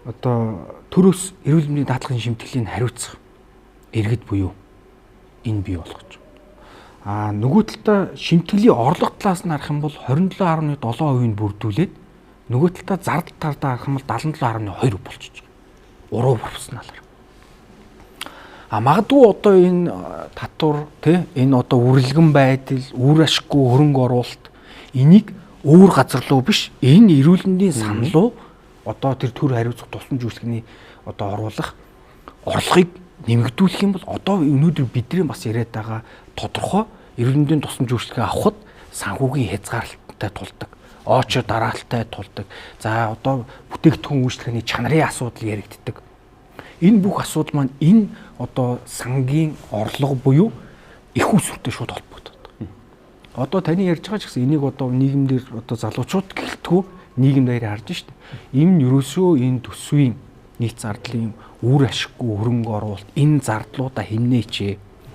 одоо төрөөс эрүүл мэндийн даатгалын шимтгэлийг хариуцах иргэд буюу энэ бий болгож. Нөгөө талдаа шимтгэлийн орлого талаас нь харах юм бол 27.7% бүрдүүлээд нөгөө талдаа зардал талдаа харах юм бол 77.2% болчихж байгаа. Уруу профессионалаар. Магадгүй одоо энэ татвар тий энэ одоо үрэлгэн байдал, үр ашиггүй хөрөнгө оруулалт энийг өөр газар руу биш энэ эрүүл мэндийн сан руу одоо тэр төр хариуцах тусламж үйлчилгээний одоо оруулах орлогыг нэмэгдүүлэх юм бол одоо өнөөдөр бидний бас яриад байгаа тодорхой эрүүл мэндийн тусламж үйлчилгээ авахд санхүүгийн хязгаарлалттай тулдаг, очо дараалттай тулдаг. За одоо бүтээгдэхүүн үйлчилгээний чанарын асуудал яригддаг. Энэ бүх асуудал маань энэ одоо сангийн орлого буюу их усүртэй шууд холбогддог. Одоо таны ярьж байгаа ч гэсэн энийг одоо нийгэмдэр одоо залуучууд гэлтгүү нийгэм дээр харж штэ. Энэ нь ерөөсөө энэ төсвийн нийт зардлын үр ашиггүй хөрөнгө оруулалт энэ зардлуудаа хэмнээч.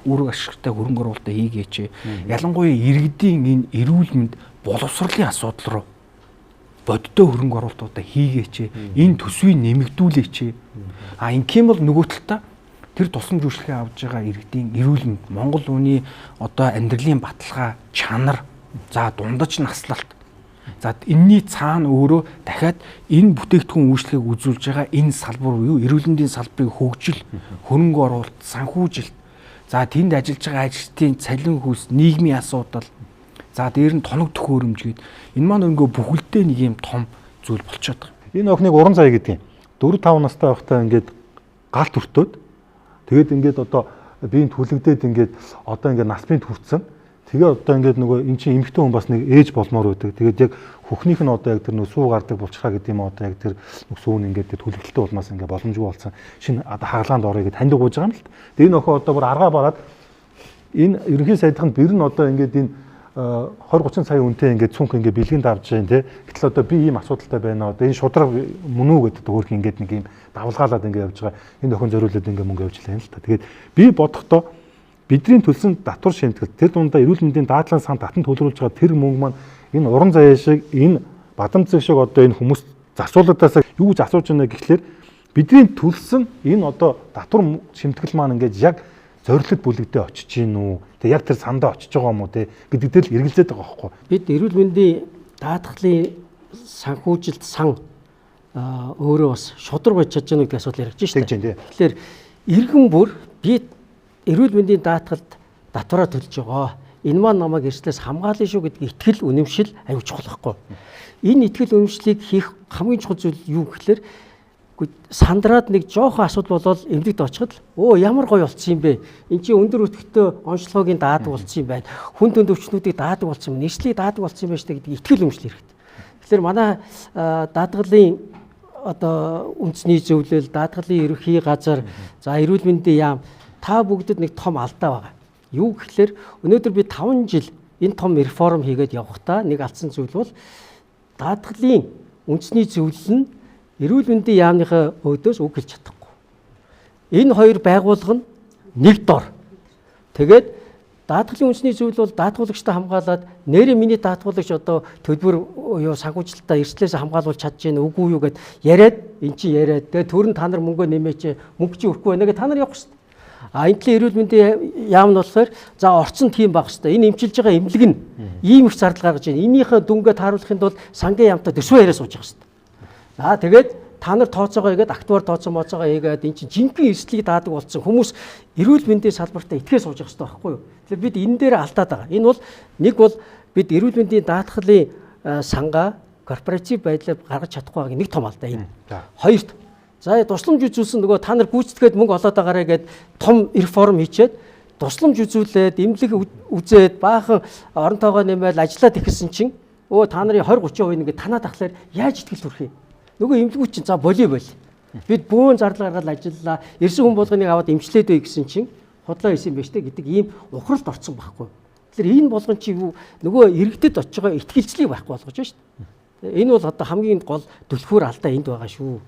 Үр ашигтай хөрөнгө оруулалтаа хийгээч. Ялангуяа иргэдийн энэ эрүүл мэнд боловсролын асуудал руу бодиттой хөрөнгө оруулалтуудаа хийгээч. Энэ төсвийг нэмэгдүүлээч. Ингээм бол нөгөө талдаа тэр тусламж үйлчилгээ авж байгаа иргэдийн эрүүл мэнд Монгол хүний одоо амьдралын баталгаа, чанар, за дундаж наслалт. За энэний цаана өөрөө дахиад энэ бүтээгдэхүүн үйлчилгээг үзүүлж байгаа энэ салбар буюу эрүүл мэндийн салбарын хөгжил, хөрөнгө оруулалт, санхүүжилт, За тэнд ажиллаж байгаа ажилтны цалин хүйс, нийгмийн асуудал. За дээр нь тоног төхөөрөмж гээд энэ маань өнгөө бүхэлдээ нэг юм том зүйл болчиход байгаа. Энэ охиныг уран заяа гэдэг юм. 4-5 настай байхдаа ингээд галт өртөөд тэгээд ингээд одоо биеийн түлэгдээд ингээд одоо ингээд нас биенд хүрсэн. Тэгээ одоо ингээд нөгөө эн чинь эмэгтэй хүн бас нэг ээж болмоор байдаг. Тэгээд яг хөхнийх нь одоо яг тэр нөгөө сүү гардаг булчраа гэдэг юм одоо яг тэр сүү нь ингээд түлэгдэлтэй улмаас ингээд боломжгүй болсон. Шинэ одоо хаглаанд орё гэж танд гуйж байгаа юм л. Тэгээд энэ охин одоо бүр аргаа бараад энэ ерөнхий сайдынханд бэр нь одоо ингээд энэ 20-30 сая үнэтэй ингээд цүнх ингээд бэлгэнд авч जैन тий. Гэтэл одоо би ийм асуудалтай байна. Одоо энэ шудраг мөн үү гэдэг хөөх ингээд нэг ийм давлгаалаад ингээд явж байгаа. Энэ охин зориулаад ингээд мөнгө явж лээ л та. Тэгээд би бодохдоо бидний төлсөн татвар шимтгэл тэр дундаа эрүүл мэндийн даатгалын сан татан төлрүүлж байгаа тэр мөнгө маань энэ уран заяа шиг энэ бадамцэг шиг одоо энэ хүмүүс зарцуулалтаас юу гэж асууж байна гэхлээр бидний төлсөн энэ одоо татвар шимтгэл маань ингээд яг зорилгод бүлэгдээ очиж гин үү? Тэг яг тэр сандаа очиж байгаа юм уу те гэдэг дээр л эргэлзээд байгаа байхгүй. Бид эрүүл мэндийн даатгалын санхүүжилт сан өөрөө бас шудраг байж чадж байгаа гэдэг асуудал яригдж шүү дээ. Тэгэхээр иргэн бүр би эрүүл мэндийн даатгалд татвараа төлж байгаа. Энэ маань намайг эрслээс хамгаална шүү гэдэг итгэл үнэмшил аюул чухал байхгүй. Энэ итгэл үнэмшлийг хийх хамгийн чухал зүйл юу гэхээр сандраад нэг жоохон асуудал болоод эмнэлэгт очиход ямар гоё болцсон юм бэ? Энд чинь өндөр өтгөтөө онцлогогийн даадаг болцсон юм байна. Хүн төнд өвчнүүдийг даадаг болцсон юм. Нийслэлийг даадаг болцсон юм байна шүү гэдэг итгэл үнэмшил хэрэгтэй. Тэгэхээр манай даатгалын одоо үндэсний зөвлөл, даатгалын ерөнхий газар, за эрүүл мэндийн яам та бүгдэд нэг том алдаа байгаа. Юу гэхээр өнөөдөр би 5 жил энэ том реформ хийгээд явахдаа нэг алдсан зүйл бол даатгалын үндэсний зөвлөл нь эрүүл мэндийн яамныхаа өөдөөс үг хэлж чадахгүй. Энэ хоёр байгууллага нь нэг дор. Тэгээд даатгалын үндэсний зөвлөл бол даатгуулагчтай хамгаалаад нэрээ миний даатгуулагч одоо төлбөр юу санхүүжилтаа эрслээс хамгаалуулж чадж гин үгүй юу гэд яриад эн чинь яриад тэгээд төрн та нар мөнгөө нэмээч мөнгө чи өрөхгүй байна гэж та нар явах шүү дээ. Энд л эрүүл мэндийн яам нь болохоор за орцсон тийм байх шүү дээ. Энэ эмчилж байгаа эмнэлэг нь ийм их зардал гаргаж байна. Энийхээ дүнгээ тааруулахын тулд сангийн яамтай төсвөө яриа сууж байгаа шүү дээ. За тэгээд та нар тооцоогоо хийгээд актуар тооцоо моцоогоо хийгээд эн чинь жинхэнэ эрсдлийг даадаг болсон хүмүүс эрүүл мэндийн салбартаа итгэж сууж байгаа хэрэгтэй байхгүй юу? Тэгэхээр бид энэ дээр алдаад байгаа. Энэ бол нэг бол бид эрүүл мэндийн даатгалын сангаа корпоратив байдлаар гаргаж чадахгүй байгаа нэг том алдаа энэ. Хоёрт за тусламж үзүүлсэн нөгөө та нар гүйцэтгээд мөнгө олоод байгаарэ гэд том реформ хийчихэд тусламж үзүүлээд эмнэлэг үзээд баахан оронтойгоо нэмээд ажиллаад ихсэн чинь та нарын 20-30% ингээд танаад ахлаар яаж итгэл төрөх юм? Нөгөө эмнэлгүүд чинь за боли. Бид бөөн зардал гаргаад ажиллалаа. Ирсэн хүн болгоныг аваад эмчлээд бай гэсэн чинь хотлоо хийсэн байж тээ гэдэг ийм ухралд орсон байхгүй. Тэгэхээр энэ болгон чи юу нөгөө иргэдэд очиж байгаа итгэлцлийг байхгүй болгож байна шүү дээ. Энэ бол одоо хамгийн гол түлхүүр алдаа энд байгаа шүү.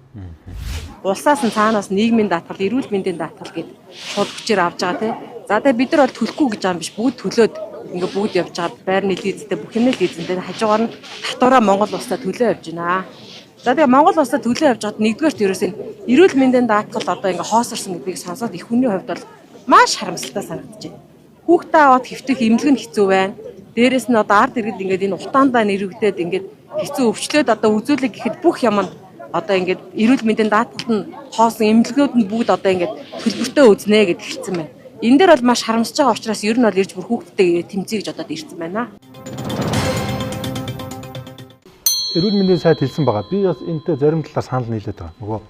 Улсаас нь цаанаас нийгмийн даатгал, эрүүл мэндийн даатгал гэдэг шууд хүчээр авч байгаа тий. За тэгээ бид нар бол төлөхгүй гэж байгаа юм биш. Бүгд төлөөд ингээ бүгд явж байгаа. Байрны лизтэй бүх юмнээ лизэндээ хажуугаар нь татвараа Монгол улсаа төлөө явж байна. За тэгээ Монгол улсаа төлөө явж байгаад нэгдүгээрт ерөөсөө эрүүл мэндийн даатгал одоо ингээ хоосорсон гэдгийг сонсоод их хүний хувьд бол маш харамсалтай санагдаж байна. Хүүхдээ аваад хэвтэх эмнэлэг нь хэцүү байна. Дээрээс нь одоо ард иргэд ингээд энэ утаандаа нэрвэгдээд ингээд хэцүү өвчлөөд одоо үзүүлэг гэхэд бүх юм нь одоо ингээд эрүүл мэндийн даатгалд нь хоосон эмнэлгүүд нь бүгд одоо ингээд төлбөртөө үзнэ гэд хэлсэн байна. Энэ дээр бол маш харамсаж байгаа учраас ер нь бол ирж бүр хүүхдтэй тэмцэе гэж одоо ирсэн байна. Эрүүл мэндийн сайд хэлсэн байгаа. Би бас энэтэй зарим талаар санал нийлээд байгаа. Нөгөө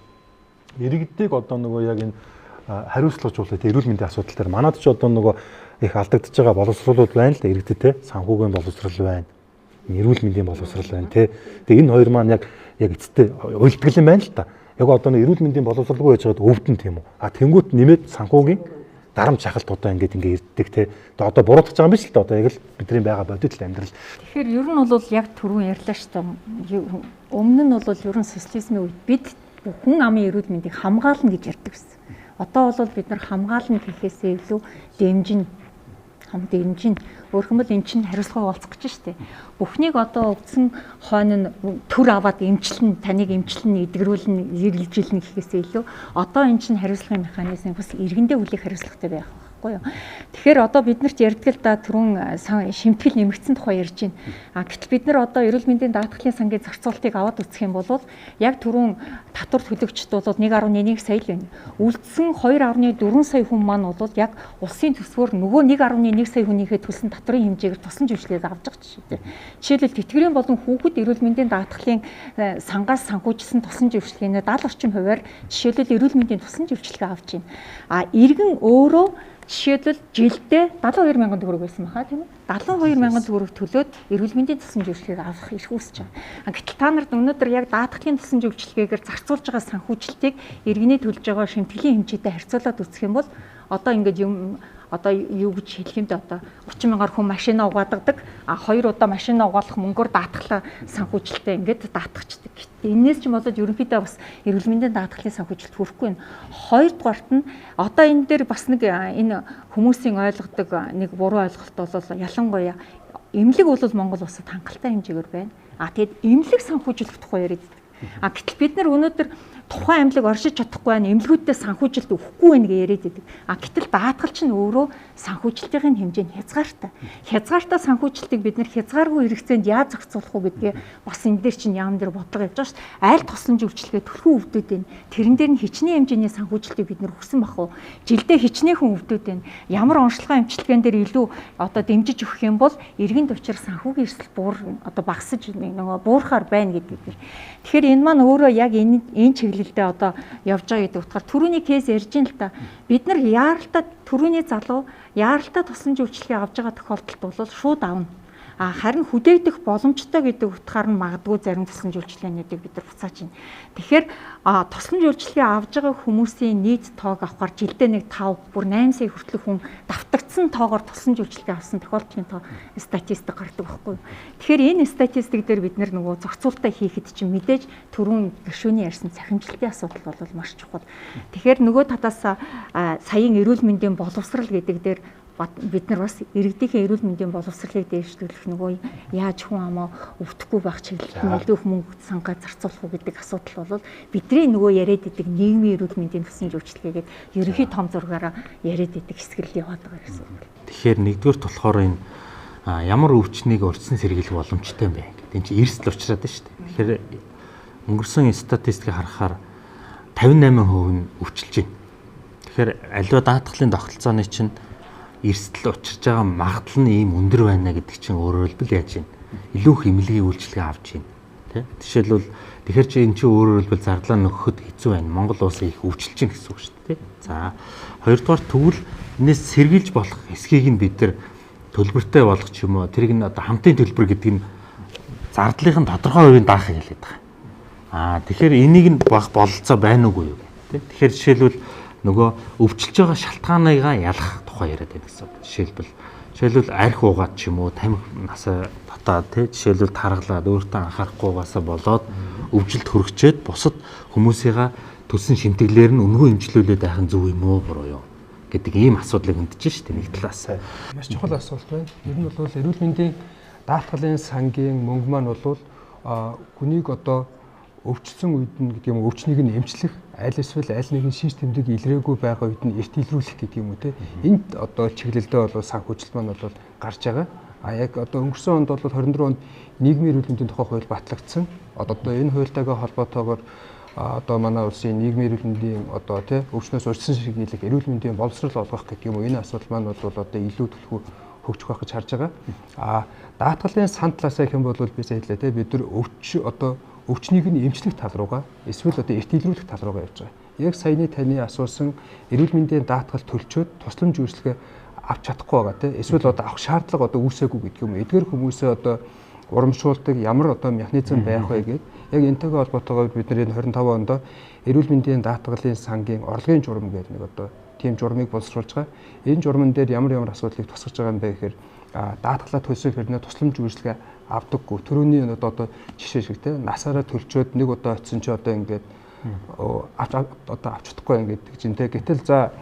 иргэдийг одоо нөгөө яг энэ хариуцлагажуулаад эрүүл мэндийн асуудал дээр манайд ч одоо нөгөө их алдагдж байгаа боловсруулууд байна л да иргэдэд те санхүүгийн боловсрал байна. Эрүүл мэндийн боловсрал байна те. Тэгээ энэ хоёр маань яг эцэстээ уйлтгэл юм байна л да. Яг одоо нэг эрүүл мэндийн боловсралгүй байж байгаад өвдөн тийм үү. Тэнгуут нэмээд санхүүгийн дарамт шахалт одоо ингээд ирддэг те. Одоо буруутгаж байгаа юм биш л да. Одоо яг л бидний байгаа бодит л амьдрал. Тэгэхээр ер нь бол яг түрүүн ярьлаа шүү дээ. Өмнө нь бол ер нь социализмын үед бид хүн амын эрүүл мэндийг хамгаална гэж ярьдаг гэсэн. Одоо бол бид нар хамгаална гэхээсээ илүү дэмжин өөрхөн бол эн чинь хариуцлага олцох гэж штэ. Бүхнийг одоо өвдсөн хойно нь төр аваад эмчилнэ, таныг эмчилнэ, эдгэрүүлнэ, иргэлжилнэ гэхээсээ илүү одоо эн чинь хариуцлагын механизм бас иргэндээ хүлээх хариуцлагатай байх байхгүй. байхгүй юу. Тэгэхээр одоо биднэрт ярьдаг л да түрүүн шимтгэл нэмэгдсэн тухай ярьж байна. Гэтэл бид нар одоо эрүүл мэндийн даатгалын сангийн зарцуулалтыг аваад үзэх юм бол яг түрүүн татвар төлөгчд бол 1.1 сая л байна. Үлдсэн 2.4 сая хүн маань бол яг улсын төсвөөр нөгөө 1.1 сая хүнийхээ төлсөн татврын хэмжээгээр тусан жившлийг авч байгаа жишээ. Жишээлбэл тэтгэврийн болон хүүхэд эрүүл мэндийн даатгалын сангаас санхүүжилсэн тусан жившлэгийн 70 орчим хувиар жишээлбэл эрүүл мэндийн тусан жившлэгээ авч байна. Иргэн өөрөө жишээлбэл жилдээ 72,000 төгрөг байсан баха тийм үү? 72,000 төгрөг төлөөд эрүүл мэндийн тусан жившлэгийг авах эрх үүсэж байгаа. Гэтэл та нарт өнөөдөр яг даатгалын тусан жившлэгээр зарцуулж байгаа санхүүжилтийг иргэний төлж байгаа шимтгэлийн хэмжээтэй харьцуулаад үзэх юм бол одоо ингээд юм одоо юу гэж хэлэх юм бэ одоо 30,000-аар хүн машина угаадаг, 2 удаа машина угаалах мөнгөөр даатгалаа санхүүжилтээ ингээд даатгачдаг. Энээс ч болоод ерөнхийдөө бас эрүүл мэндийн даатгалын санхүүжилт хүрэхгүй байна. Хоёрдугаарт нь одоо энэ дээр бас нэг энэ хүмүүсийн ойлгодог нэг буруу ойлголт бол ялангуяа эмнэлэг бол Монгол улсад хангалттай хэмжээгээр байна. Тэгэд эмнэлэг санхүүжилт тухай яриад байна. Гэтэл бид нар өнөөдөр тухайн амьлаг оршиж чадахгүй байна, эмнэлгүүддээ санхүүжилт өгөхгүй байна гэж яриад байдаг. Гэтэл даатгалч нь өөрөө санхүүжилтийн хэмжээ нь хязгаартай. Хязгаартай санхүүжилтийг бид нар хязгааргүй хэрэгцээнд яаж зохицуулах вэ гэдгээ бас энэ дээр чинь яам дээр бодлого явж байгаа шүү дээ. Айл тусламж үйлчилгээ төлхөө өвдөд байна. Тэрэн дээр нь хичнээн хэмжээний санхүүжилтийг бид нар өгсөн бах уу? Жилдээ хичнээн өвдөд байна. Ямар онцлогын эмчилгээнд дээр илүү одоо дэмжиж өгөх юм бол иргэн төвчөр санхүүгийн эрсдэл одоо багасж нөгөө буурахаар байна гэдэг. Тэгэхээр энэ маань өөрөө яг энэ чиглэлдээ одоо явж байгаа гэдэг утгаар түрүүний кейс ярьж ин л та бид нар яаралтай түрүүний залуу яаралтай тусламж үйлчилгээ авж байгаа тохиолдолд бол шууд авна. Харин хүлээгдэх боломжтой гэдэг утгаар нь магадгүй зарим тусламж үйлчилгээнүүдийг бид нар буцааж байна. Тэгэхээр тусламж үйлчилгээ авж байгаа хүмүүсийн нийт тоог авахар жилдээ нэг 5 бүр 8 сая хүртэлх хүн давтагдсан тоогоор тусламж үйлчилгээ авсан тохиолдлын тоо статистик гардаг байхгүй юу. Тэгэхээр энэ статистик дээр бид нар нөгөө зохицуулалтаа хийхэд чинь мэдээж түрүүн гишүүний ярьсан цахимжлалтын асуудал бол маш чухал. Тэгэхээр нөгөө татаас саяын эрүүл мэндийн боловсрал гэдэг дээр бид нар бас иргэдийнхээ эрүүл мэндийн боловсролыг дээшлүүлэх нөгөө яаж хүн амаа өвдөхгүй байх чиглэлд нэлээх мөнгө сангаа зарцуулах уу гэдэг асуудал бол бидний нөгөө яриад идэг нийгмийн эрүүл мэндийн тусан зөвчлөгээд ерөнхий том зургаараа яриад идэг хэсгэл яваад байгаа гэсэн үг. Тэгэхээр нэгдүгээр болохоор энэ ямар өвчнийг урьдчилан сэргийлэх боломжтой юм бэ гэдэг. Энд чинь эрсдэл учраад байна шүү дээ. Тэгэхээр өнгөрсөн статистикийг харахаар 58% нь өвчилж байна. Тэгэхээр аливаа даатгалын тогтолцооны чинь эрсдэл учирч байгаа магадлал нь ийм өндөр байна гэдэг чинь өөрөөр хэлбэл яаж юм? Илүү их эмнэлгийн үйлчилгээ авч байна. Тэ? Жишээлбэл тэгэхээр чи энэ чинь өөрөөр хэлбэл зардлаа нөхөхөд хэцүү байна. Монгол улсын их өвчлж чинь гэсэн үг шүү дээ. За хоёрдугаар тэгвэл энэс сэргийлж болох эсхийг нь бид нар төлбөртэй болгох ч юм уу тэрийг нь одоо хамтын төлбөр гэдэг нь зардлын тодорхой хувийн даахыг хэлээд байгаа. Тэгэхээр энийг нь баг бололцоо байна уугүй юу? Тэ? Тэгэхээр жишээлбэл нөгөө өвчлж байгаа шалтгааныг ялах тухай яриад байна гэсэн. Жишээлбэл арх уугаад ч юм уу тамхи насаа татаад тий жишээлбэл таргалаад өөртөө анхаарахгүйгаасаа болоод өвжилт хүрчээд бусад хүмүүсийнхаа төлсөн шимтгэлээр нь өнгөө имжлүүлээд байх нь зөв юм уу буруу юу гэдэг ийм асуудлыг өндөж штэ нэг талаас. Маш чухал асуулт байна. Ер нь бол эрүүл мэндийн даатгалын сангийн мөнгө маань бол хүнийг одоо өвчлсөн үед нь гэдэг юм өвчнийг нь эмчлэх аль эсвэл аль нэгэн шинж тэмдэг илрээгүй байгаа үед нь эрт илрүүлэх гэдэг юм уу те. Энд одоо чиглэлдээ бол санхүүжилт маань бол гарч байгаа. Яг одоо өнгөрсөн онд бол 24 онд нийгмийн эрүүл мэндийн тухай хууль батлагдсан. Одоо энэ хуультайгаа холбоотойгоор одоо манай улсын нийгмийн эрүүл мэндийн одоо те өвчнөөс урьдчилан сэргийлэх эрүүл мэндийн боловсрол олгох гэх юм уу энэ асуудал маань бол одоо илүү төлхөө хөгжих байх гэж харж байгаа. Даатгалын сан талаас гэх юм бол би сая хэллээ те бид нар өвчнийг нь эмчлэх тал руугаа эсвэл одоо эрт илрүүлэх тал руугаа явж байгаа. Яг саяны таны асуусан эрүүл мэндийн даатгал төлчөөд тусламж үйлчилгээ авч чадахгүй байгаа тийм эсвэл одоо авах шаардлага одоо үүсээгүй гэдэг юм. Эдгээр хүмүүсээ одоо урамшуулдаг ямар одоо механизм байх вэ гэдэг яг энэтэйгээ холбоотойгоор бид нар энэ 25 онд эрүүл мэндийн даатгалын сангийн орлогын журам гэдэг нэг одоо тийм журмыг боловсруулж байгаа. Энэ журман дээр ямар асуудлыг тусгаж байгаа юм бэ гэхээр даатгалаа төлсөн хэрнээ тусламж үйлчилгээ авдаггүй. Төрөний одоо жишээ шиг те насаараа төлчөөд нэг удаа очисон чи одоо ингээд авч чадахгүй ингээд гэж юм те. Гэтэл за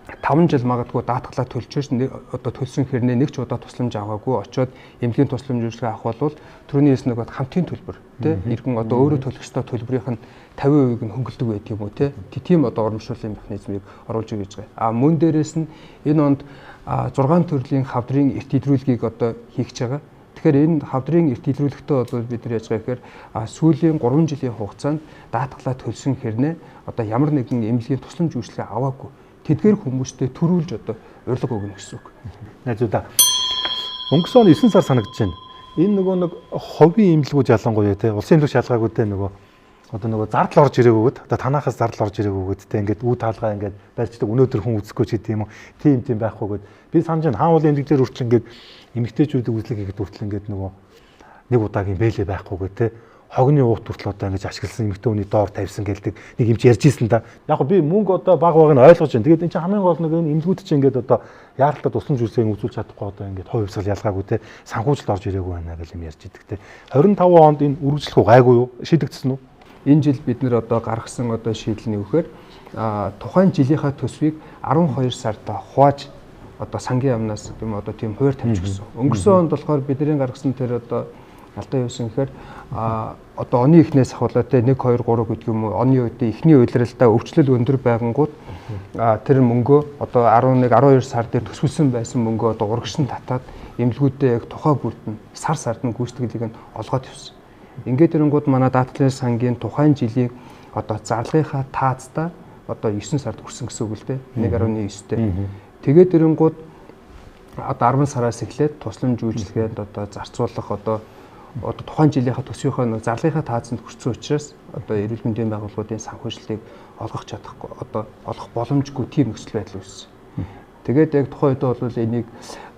5 жил магадгүй даатгалаа төлчөөс одоо төлсөн хэрнээ нэг ч удаа тусламж аваагүй очоод эмнэлгийн тусламж үйлчилгээ авах бол түрүүний хэлсэн нэг хамтын төлбөр тий иргэн одоо өөрөө төлөх ёстой төлбөрийн нь 50% нь хөнгөлдөг байдаг юм уу тий тийм одоо урамшууллын механизмыг оруулж ирж байгаа. А мөн дээрээс нь энэ онд 6 төрлийн хавдрын эрт идрүүлгийг одоо хийгч байгаа. Тэгэхээр энэ хавдрын эрт идрүүлэгтээ бол бид нар яаж байгаа гэхээр сүүлийн 3 жилийн хугацаанд даатгалаа төлсөн хэрнээ одоо ямар нэгэн эмнэлгийн тусламж үйлчилгээ аваагүй тэдгээр хүмүүстэй төрүүлж одоо урилга өгнө гэсэн үг. Найзуудаа. Өнгөрсөн оны 9 сар санагдаж байна. Энэ нөгөө нэг ховийн имлгүүд ялангуяа те улсын имлэг шалгаагүй те нөгөө одоо нөгөө зардал орж ирээгүйгээд одоо танахаас зардал орж ирээгүйгээд те ингээд үе таалгаа ингээд барьцдаг өнөөдөр хүн үзэхгүй ч гэдэг юм уу. Тийм байхгүйгээд би санаж байна. Хаан уулын имлэгдэр хүртэл ингээд эмэгтэйчүүдийг үзлэг хийхэд хүртэл ингээд нөгөө нэг удаагийн бэлээ байхгүйгээд те хогны уут хүртэл одоо ингэж ашигласан эмэгтэй хүний доор тавьсан гэлдэг нэг юмч ярьж ийсэн да. Яг би мөнгө одоо баг нь ойлгож байна. Тэгээд энэ чинь хамгийн гол нэг энэ эмнэлгүүд чинь ингээд одоо яаралтай тусламж үйлчилгээг үзүүлж чадахгүй одоо ингээд хувь хувьсгал ялгаагүй те санхүүжилт орж ирээгүй байна гэж юм ярьж идэг те. 25 онд энэ үргэлжлэх гайгүй юу? Шийдэгдсэн үү? Энэ жил бид нэр одоо гаргасан одоо шийдэл нь үхээр тухайн жилийнхаа төсвийг 12 сард хувааж одоо сангийн амнаас тийм одоо тийм хуваар тавьж гисэн. Өнгөрсөн онд болохоор бидний гаргасан тэр одоо алдаа юусэн гэхээр одоо оны эхнээс ахуулаад 1 2 3 гэдэг юм уу оны үед эхний удирдалтаа өвчлөл өндөр байгангууд тэр мөнгөө одоо 11 12 сар дээр төсвөлсөн байсан мөнгөө одоо урагшин татаад эмнэлгүүдээ яг тухай бүрд нь сард нь гүйцэтгэлийг нь олгоод явсан. Ингээд ирэнгууд манай даатгалын сангийн тухайн жилийн одоо зарлагынхаа таацтай одоо 9 сард хүрсэн гэсэн үг л дээ 1.9-тэй. Тэгээд ирэнгууд одоо 10 сараас эхлээд тусламж үйлчилгээнд одоо зарцуулах одоо тухайн жилийнхаа төсвийнхөө зарлагынхаа таацанд хүрсэн учраас одоо эрүүл мэндийн байгууллагуудын санхүүжилтийг олгох чадахгүй одоо олох боломжгүй тийм нөхцөл байдал үүссэн. Тэгээд яг тухайн үед бол энийг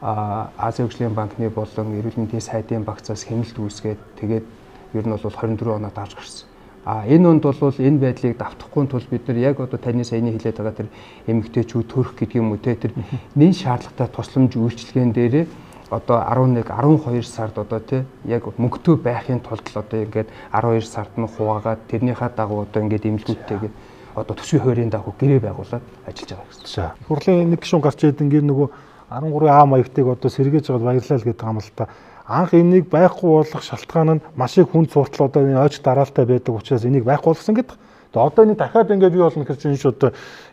Азийн хөгжлийн банкны болон эрүүл мэндийн сайдын багцаас хяналт үүсгээд тэгээд ер нь бол 24 оноо дарж гарсан. Энэ онд бол энэ байдлыг давтахгүй тул бид нар яг одоо таны саяны хэлээд байгаа тэр эмэгтэйчүүд төрөх гэдэг юм уу те тэр нэн шаардлагатай тусламж үйлчилгээнд дээрээ одоо 11 12 сард одоо тий яг мөнгөтэй байхын тулд одоо ингээд 12 сард нь хуваагаад тэрнийхээ дагуу одоо ингээд эмнэлгүүдтэйгээ одоо төсвийн хуваарийн дагуу гэрээ байгуулад ажиллаж байгаа гэсэн. За. Хурлын нэг гишүүн гарч ирээд ингээд нөгөө 13А маягтыг одоо сэргээж аваад баярлал гэдэг юм л та. Анх энийг байхгүй болох шалтгаан нь маш их хүн цуртал одоо энэ ойч дараалтай байдаг учраас энийг байхгүй болгосон гэдэг. Тэгээ одоо энэ дахиад ингээд бий болно гэхэл чинь одоо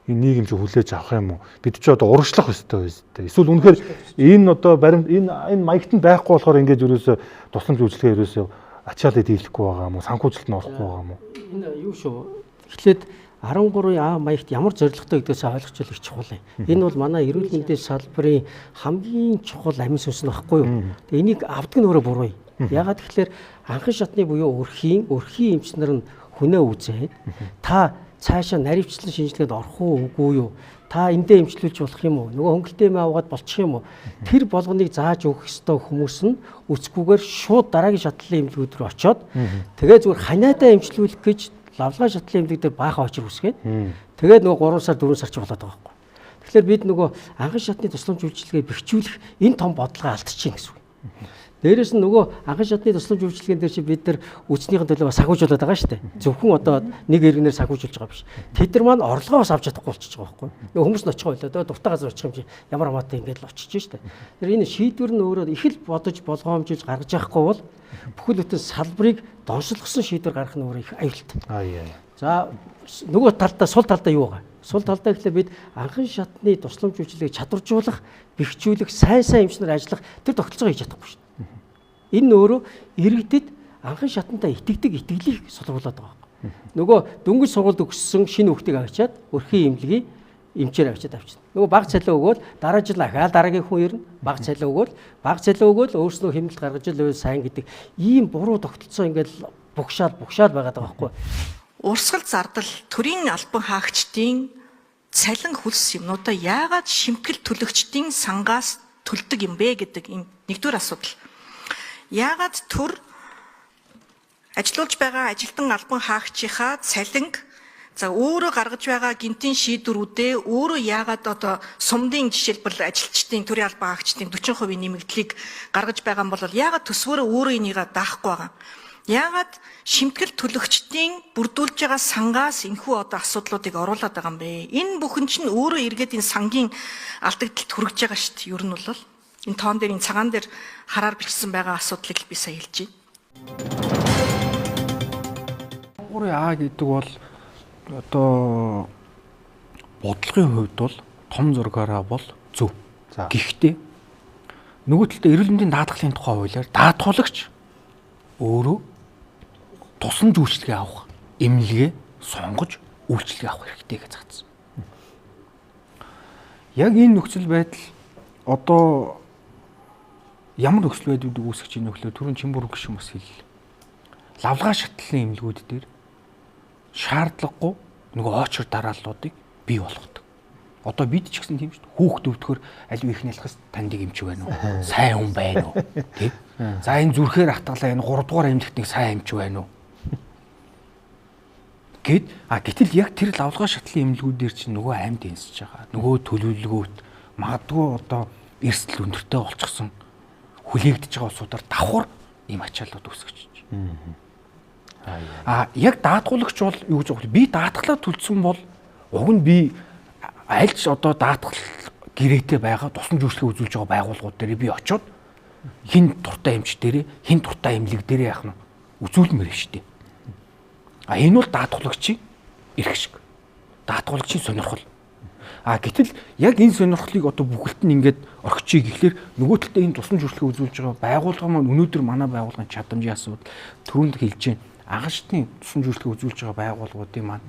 энэ нийгэмч хүлээж авах юм уу? Бид ч одоо урагшлах ёстой байстай. Эсвэл үнэхээр энэ одоо баримт энэ маягтанд байхгүй болохоор ингээд ерөөсө тусламж үйлчилгээ ерөөсө ачаалал дийлэхгүй байгаа юм уу? Санхүүжилт нь орохгүй байгаа юм уу? Энэ юу шүү? Эхлээд 13А маягт ямар зорилготой гэдгээс ойлгож л их чухал юм. Энэ бол манай эрүүл мэндийн салбарын хамгийн чухал амин сүнс нь баггүй юу? Тэгээ энийг авдаг нь өөрөө буруу юм. Ягаад гэвэл анхан шатны буюу өрхийн эмчнэр нь хүнээ үзээд та цаашаа наривчлан шинжилгээнд орох уугүй юу? Та эндээ эмчлүүлж болох юм уу? Нөгөө хөнгөлтэй юм аваад болчих юм уу? Тэр болгоныг зааж өгөх ёстой хүмүүс нь үцгүүгээр шууд дараагийн шатлалын эмнэлгүүд рүү очиод тэгээ зүгээр ханиадаа эмчлүүлэх гэж лавлгаа шатлалын эмнэлэг дээр баахан очир үсгээд тэгээд нөгөө 3 сар 4 сар ч болоод байгаа байхгүй. Тэгэхээр бид нөгөө анхан шатны тусламж үйлчилгээ бэхжүүлэх энэ том бодлогоо алдчихин гэсэн үг. Дээрээс нь нөгөө анхан шатны тусламж үйлчилгээнд дээр чи бид нар үцнийхэн төлөө санхүүжүүлээд байгаа шүү дээ. Зөвхөн одоо нэг иргэнээр санхүүжүүлж байгаа биш. Тэд нар маань орлогоо бас авч чадахгүй болчихж байгаа байхгүй. Нөгөө хүмүүс нь очих байлаа. Дуртай газар очих юм чи ямар хамаатай ингэж л очиж шүү дээ. Тэр энэ шийдвэр нь өөрөө их л бодож болгоомжиж гаргаж явахгүй бол бүхэл бүтэн салбарыг доншлогсон шийдвэр гаргах нь өөрөө их аюултай. За нөгөө талдаа сул талдаа юу байгаа? Сул талдаа гэхлээр бид анхан шатны тусламж үйлчилгээг чадваржуулах, бэхжүүлэх, сайн эмчнэр ажиллах тэр тогтолцоо хийж чадахгүй шүү дээ. Энэ өөрөө иргэдэд анхан шатантаа итгэдэг итгэлийг сулруулад байгаа юм. Нөгөө дөнгөж сургуульд өгсөн шинэ хүүхдийг авчиад өрхийн эмнэлгийн эмчээр авчиад авчихна. Нөгөө баг цалин өгөөл дараа жил ахаал дараагийн хүн ирнэ. Баг цалин өгөөл өөрснөө хэмнэлт гаргаж ил сайн гэдэг ийм буруу тогтолцоо ингээд бугшаал байгаад байгаа байхгүй. Урсгал зардал төрийн албан хаагчдын цалин хөлс юмнуудаа яагаад шимтгэл төлөгчдийн сангаас төлдөг юм бэ гэдэг энэ нэгдүгээр асуудал. Яагаад төр ажилуулж байгаа ажилтан албан хаагчийнхаа цалинг за өөрөө гаргаж байгаа гинтийн шийдвэрүүдээ өөрөө яагаад одоо сумдын жишээлбэл ажилчдын төрийн албан хаагчдын 40% нэмэгдлийг гаргаж байгаа юм бол яагаад төсвөөрөө өөрөө энийг даахгүй байгаа. Яагаад шимтгэл төлөгчдийн бүрдүүлж байгаа сангаас энэхүү одоо асуудлуудыг оруулаад байгаа юм бэ? Энэ бүхэн чинь өөрөө эргээд энэ сангийн алдагдлалд хүрэж байгаа шүү дээ. Ер нь бол энэ тоон дээр энэ цагаан дээр хараар бичсэн байгаа асуудлыг би сая хэлж байна. Гурын А гэдэг бол одоо бодлогын хувьд бол том зургаараа бол зөв. Гэхдээ нөгөө талдаа эрүүл мэндийн даатгалын тухай хуулиар даатгуулагч өөрөө тусламж үйлчилгээ авах, эмнэлгээ сонгож үйлчилгээ авах хэрэгтэй гэж заасан. Яг энэ нөхцөл байдал одоо ямар нөхцөл байдлыг үүсгэж ийн нөхлөө түрүүн Чимбүр гişүн бас хэллээ. Лавлгаа шатлалын эмнэлгүүд дээр шаардлагагүй нөгөө очор дарааллуудыг бий болгодог. Одоо бид ч гэсэн тийм шүү дээ. Хүүхд өвдөхөр аливаа их нялхас тандыг эмч байна уу? Сайн хүн байна уу? Тэ? За энэ зүрхээр атгалаа энэ 3 дугаар эмнэлэгт нэг сайн эмч байна уу? Гэтэл яг тэр лавлгаа шатлалын эмнэлгүүдээр чинь нөгөө амьд энсэж байгаа. Нөгөө төлөвлөгөөт магадгүй одоо эрсдэл өндөртэй болчихсон хүлээгдэж байгаа улсуудаар давхар ийм ачааллууд үүсгэж байна. Яг даатгуулагч бол юу гэж байна? Би даатгалаа төлсөн бол уг нь би аль ч одоо даатгал гэрээтэй байгаа тусламж үйлчлэгээ үзүүлж байгаа байгууллагууд дээр би очиод хин дуртай эмч дээрээ хин дуртай эмнэлэг дээрээ яах нь үзүүлмээр шүү дээ. Энэ бол даатгуулагчийн эрх шиг. Даатгуулагчийн сонирхол. Гэтэл яг энэ сонирхлыг одоо бүгд нь ингээд орхичиг гэхлээр нөгөө талдаа энэ тусламж үйлчлэгээ үзүүлж байгаа байгууллага маань өнөөдөр манай байгууллагын чадамжийн асуудал түрүүнд хэлж байна. Агашны тусламж үйлчлэгээ үзүүлж байгаа байгууллагуудын маань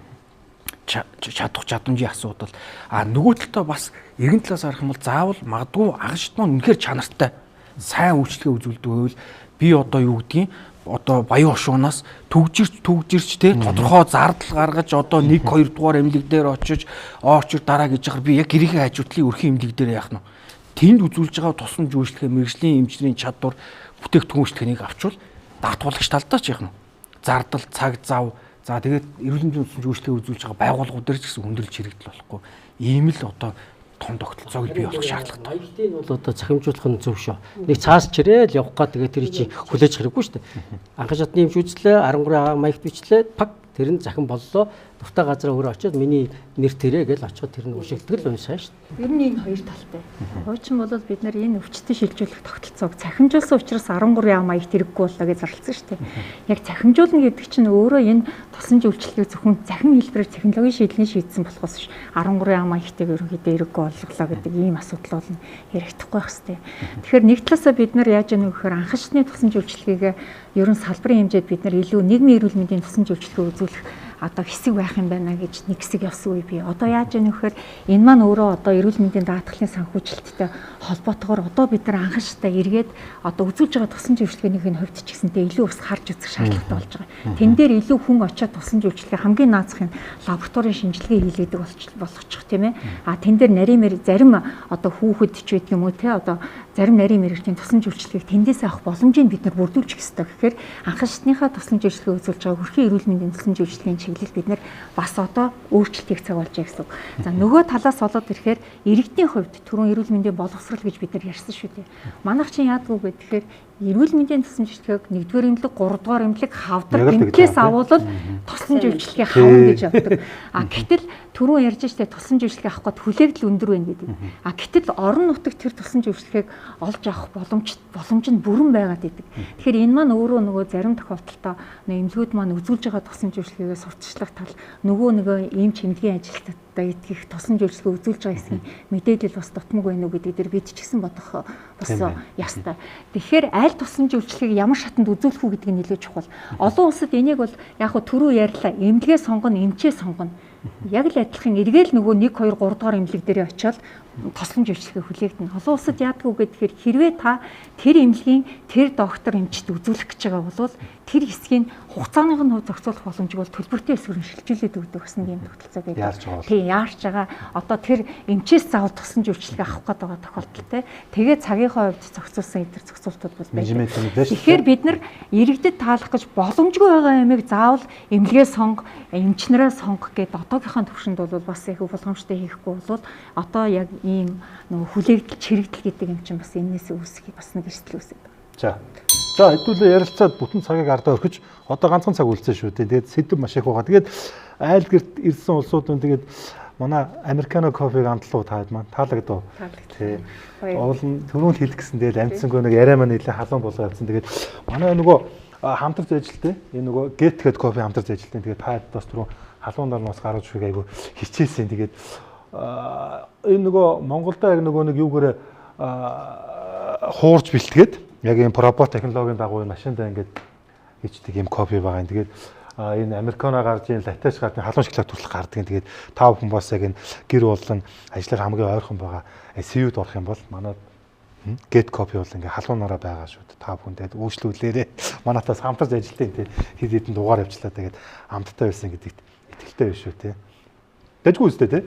чадах чадамжийн асуудал. Нөгөө талдаа бас эргэн талаас харах юм бол заавал магадгүй агашт маань үнэхээр чанартай сайн үйлчлэгээ үзүүлдэг байвал би одоо юу гэдгийг одоо баян хошуунаас төгжирч те тодорхой зардал гаргаж одоо 1 2 дугаар эмнэлэг дээр очиж дараа гэж яхаар би яг гэрийнхээ хажуудлын өрхийн эмнэлэг дээр яах нь тэнд үзүүлж байгаа тусламж үйлчлэгээ мэрэгжлийн эмчнэрийн чадвар бүтээгдэхүүн үйлчлэгэнийг авчвал даатгуулагч талдаа ч яах нь зардал цаг зав тэгээд эрүүл мэндийн тусламж үйлчлэгээ үзүүлж байгаа байгууллагууд дээр ч гэсэн хүндрэлж хэрэгдэл болохгүй ийм л одоо том тогтолцоог бий болох шаардлагатай. Маягтын бол одоо захимжуулах нь зөв шүү. Нэг цаас чирээл явах гад тэгээ тэр чи хүлээж хэрэггүй шүү дээ. Анхан шатны эмч үзлээ 13 маягт бичлээ пак тэр нь захин боллоо. Дуртай газараа өөрөө очиод миний нэр тэрэ гэж очиход тэр нь ушигддаг л байсан шүү дээ. Ер нь энэ хоёр талтай. Хуучин бол бид нар энэ өвчтөд шилжүүлэх тогтолцоог захимжуулсан учраас 13 маягт хэрэггүй боллоо гэж зарласан шүү дээ. Яг захимжуулна гэдэг чинь өөрөө энэ тусламж үйлчлэгийг зөвхөн захин хэлбэрээр технологийн шийдлийг шийдсэн болохоос биш 13 маягтыг ерөнхийдөө хэрэггүй боллоо гэдэг ийм асуудал бол ярихдаггүй байх хэвээр. Тэгэхээр нэг талаасаа бид нар яаж яах вэ гэхээр анхаачны тусламж үйлчлэгийг ерөн салбарын хэмжээд бид нар илүү нийгмийн эрүүл мэндийн тусламж үйлчлэгийг үзүүлэх одоо хэсэг байх юм байна гэж нэг хэсэг явсан үе би. Одоо яаж яах вэ гэхээр энэ маань өөрөө одоо эрүүл мэндийн даатгалын санхүүжилттэй холбоотойгоор одоо бид нар анхаачтай эргээд одоо үзүүлж байгаа тусламж үйлчлэгээний хувьд ч гэсэнтэй илүү бас харж үзэх шаардлагатай болж байгаа. Тэн дээр илүү хүн очиод тусламж үйлчлэгээ хамгийн наазахын лабораторийн шинжилгээ хийлээдэг болгочих тийм ээ. Тэн дээр нарийн зарим одоо хүүхэд ч гэдэг юм уу те одоо зарим нарийн мэрэгчлийн тусламж үйлчлэгийг тэндээс авах боломжийг бид нар бүрдүүлж хэвээр. Тэгэхээр анхаачныхаа тусламж үйлчлэгээ үзүүлж байгаа хүрхийн эрүүл мэндийн тусламж үйлчлэгийн чиглэл бид нар бас одоо өөрчлөлтийг цагуулж байгаа гэсэн үг. За нөгөө талаас болоод ирэхээр иргэдийн хувьд түрүүн эрүүл мэндийн боловсрал гэж бид нар ярьсан шүү дээ. Манайх чинь яадгүй гэхээр эрүүл мэндийн тусламж үйлчлэгийг 1-р эмнэлэг, 3-р эмнэлэг хавдар энэхээс авуулал тусламж үйлчлэгийг хавна гэж явдаг. Гэтэл түрүүн ярьж штэ тусламж үйлчлэгийг авах гээд хүлээгдэл өндөр байна гэдэг. Гэтэл орон нутагт тэр тусламж үйлчлэгийг олж авах боломж нь бүрэн байгаад идэг. Тэгэхээр энэ маань өөрөө нөгөө зарим тохиолдолд эмнэлгүүд маань үзүүлж байгаа тусламж үйлчлэгээ сурталчлах тал нөгөө эмч эмнэлгийн ажилтнууд идэх тусламж үйлчлэгээ үзүүлж байгаа хэсгийн мэдээлэл бас дутмаг байна уу гэдэг дээр бид ч гэсэн бодох бас ястай. Тэгэхээр аль тусламж үйлчлэгийг ямар шатанд үзүүлэх үү гэдэг нь нэлээд чухал. Олон улсад энийг бол яг хөө түрүү ярьлаа. Эмнэлгээ сонгоно, эмчээ сонгоно. Яг л адилхан эргээл нөгөө 1 2 3 дугаар эмнэлэг дээрээ очиод тусламж үйлчлэгээ хүлээгдэнэ. Олон улсад яадаг вэ гэхээр хэрвээ та тэр эмнэлгийн тэр доктор эмчд үзүүлэх гэж байгаа бол тэр хэсгийн хугацааных нь зохицуулах боломжийг бол төлбөртэй эсвэр шилжүүлээд өгдөг гэсэн юм тогтолцоо байдаг. Тийм яарч байгаа. Одоо тэр эмчээс заавал тусламж үйлчлэгээ авах гээд байгаа тохиолдолтой. Тэгээд цагийнхаа хувьд зохицуулсан эдгээр зохицуултууд бол байдаг. Тэгэхээр бид нар иргэдэд таалах гэж боломжгүй байгаа юмыг заавал эмнэлгээ сонго, эмчнэрээ сонго гэдэг одоогийнхаа төвшөнд бол бас их болгоомжтой хийхгүй бол одоо яг ийм нөгөө хүлээгдэл чирэгдэл гэдэг юм чинь бас энээс үүсэх бас нэг эрсдэл үүсэж байна. За хэдүүлээ ярилцаад бүтэн цагийг ардаа өргөж одоо ганцхан цаг үлдсэн шүү дээ. Тэгээд сэдв маш их байгаа. Тэгээд айл гэрт ирсэн улсууд нь тэгээд манай американо кофег амтлуу таад маань таалагдав. Тий. Оолн түрүүнд хэлэх гэсэн тэгээд амтсангүй нэг яриа маань нэлээд халуун болоо явцсан. Тэгээд манай нөгөө хамтарч ажилтээ энэ нөгөө get гэд кофе хамтарч ажилтээ. Тэгээд таадаас түрүү халуунаар нас гаргаж шүүг айгу хичээсэн. Тэгээд энэ нөгөө Монголда яг нөгөө нэг юугээрээ хуурж бэлтгээд яг энэ пропо технологийн дагуу машиндаа ингээд хийдэг юм кофе байгаа юм. Тэгээд энэ американо гарч ийн латеш гардаг халуун шоколад туслах гардаг. Тэгээд та бүхэн бас яг энэ гэр болон ажлаар хамгийн ойрхон байгаа SU-д орох юм бол манай get кофе бол ингээ халуунаараа байгаа шүү дээ. Та бүхэн тэгээд үйлчлүүлээрээ манатаас хамтарч ажилтаа хэд хэдэн дугаар явчлаа. Тэгээд амттай байсан гэдэгт итгэлтэй биш шүү те. Дэжгүй үстэй те.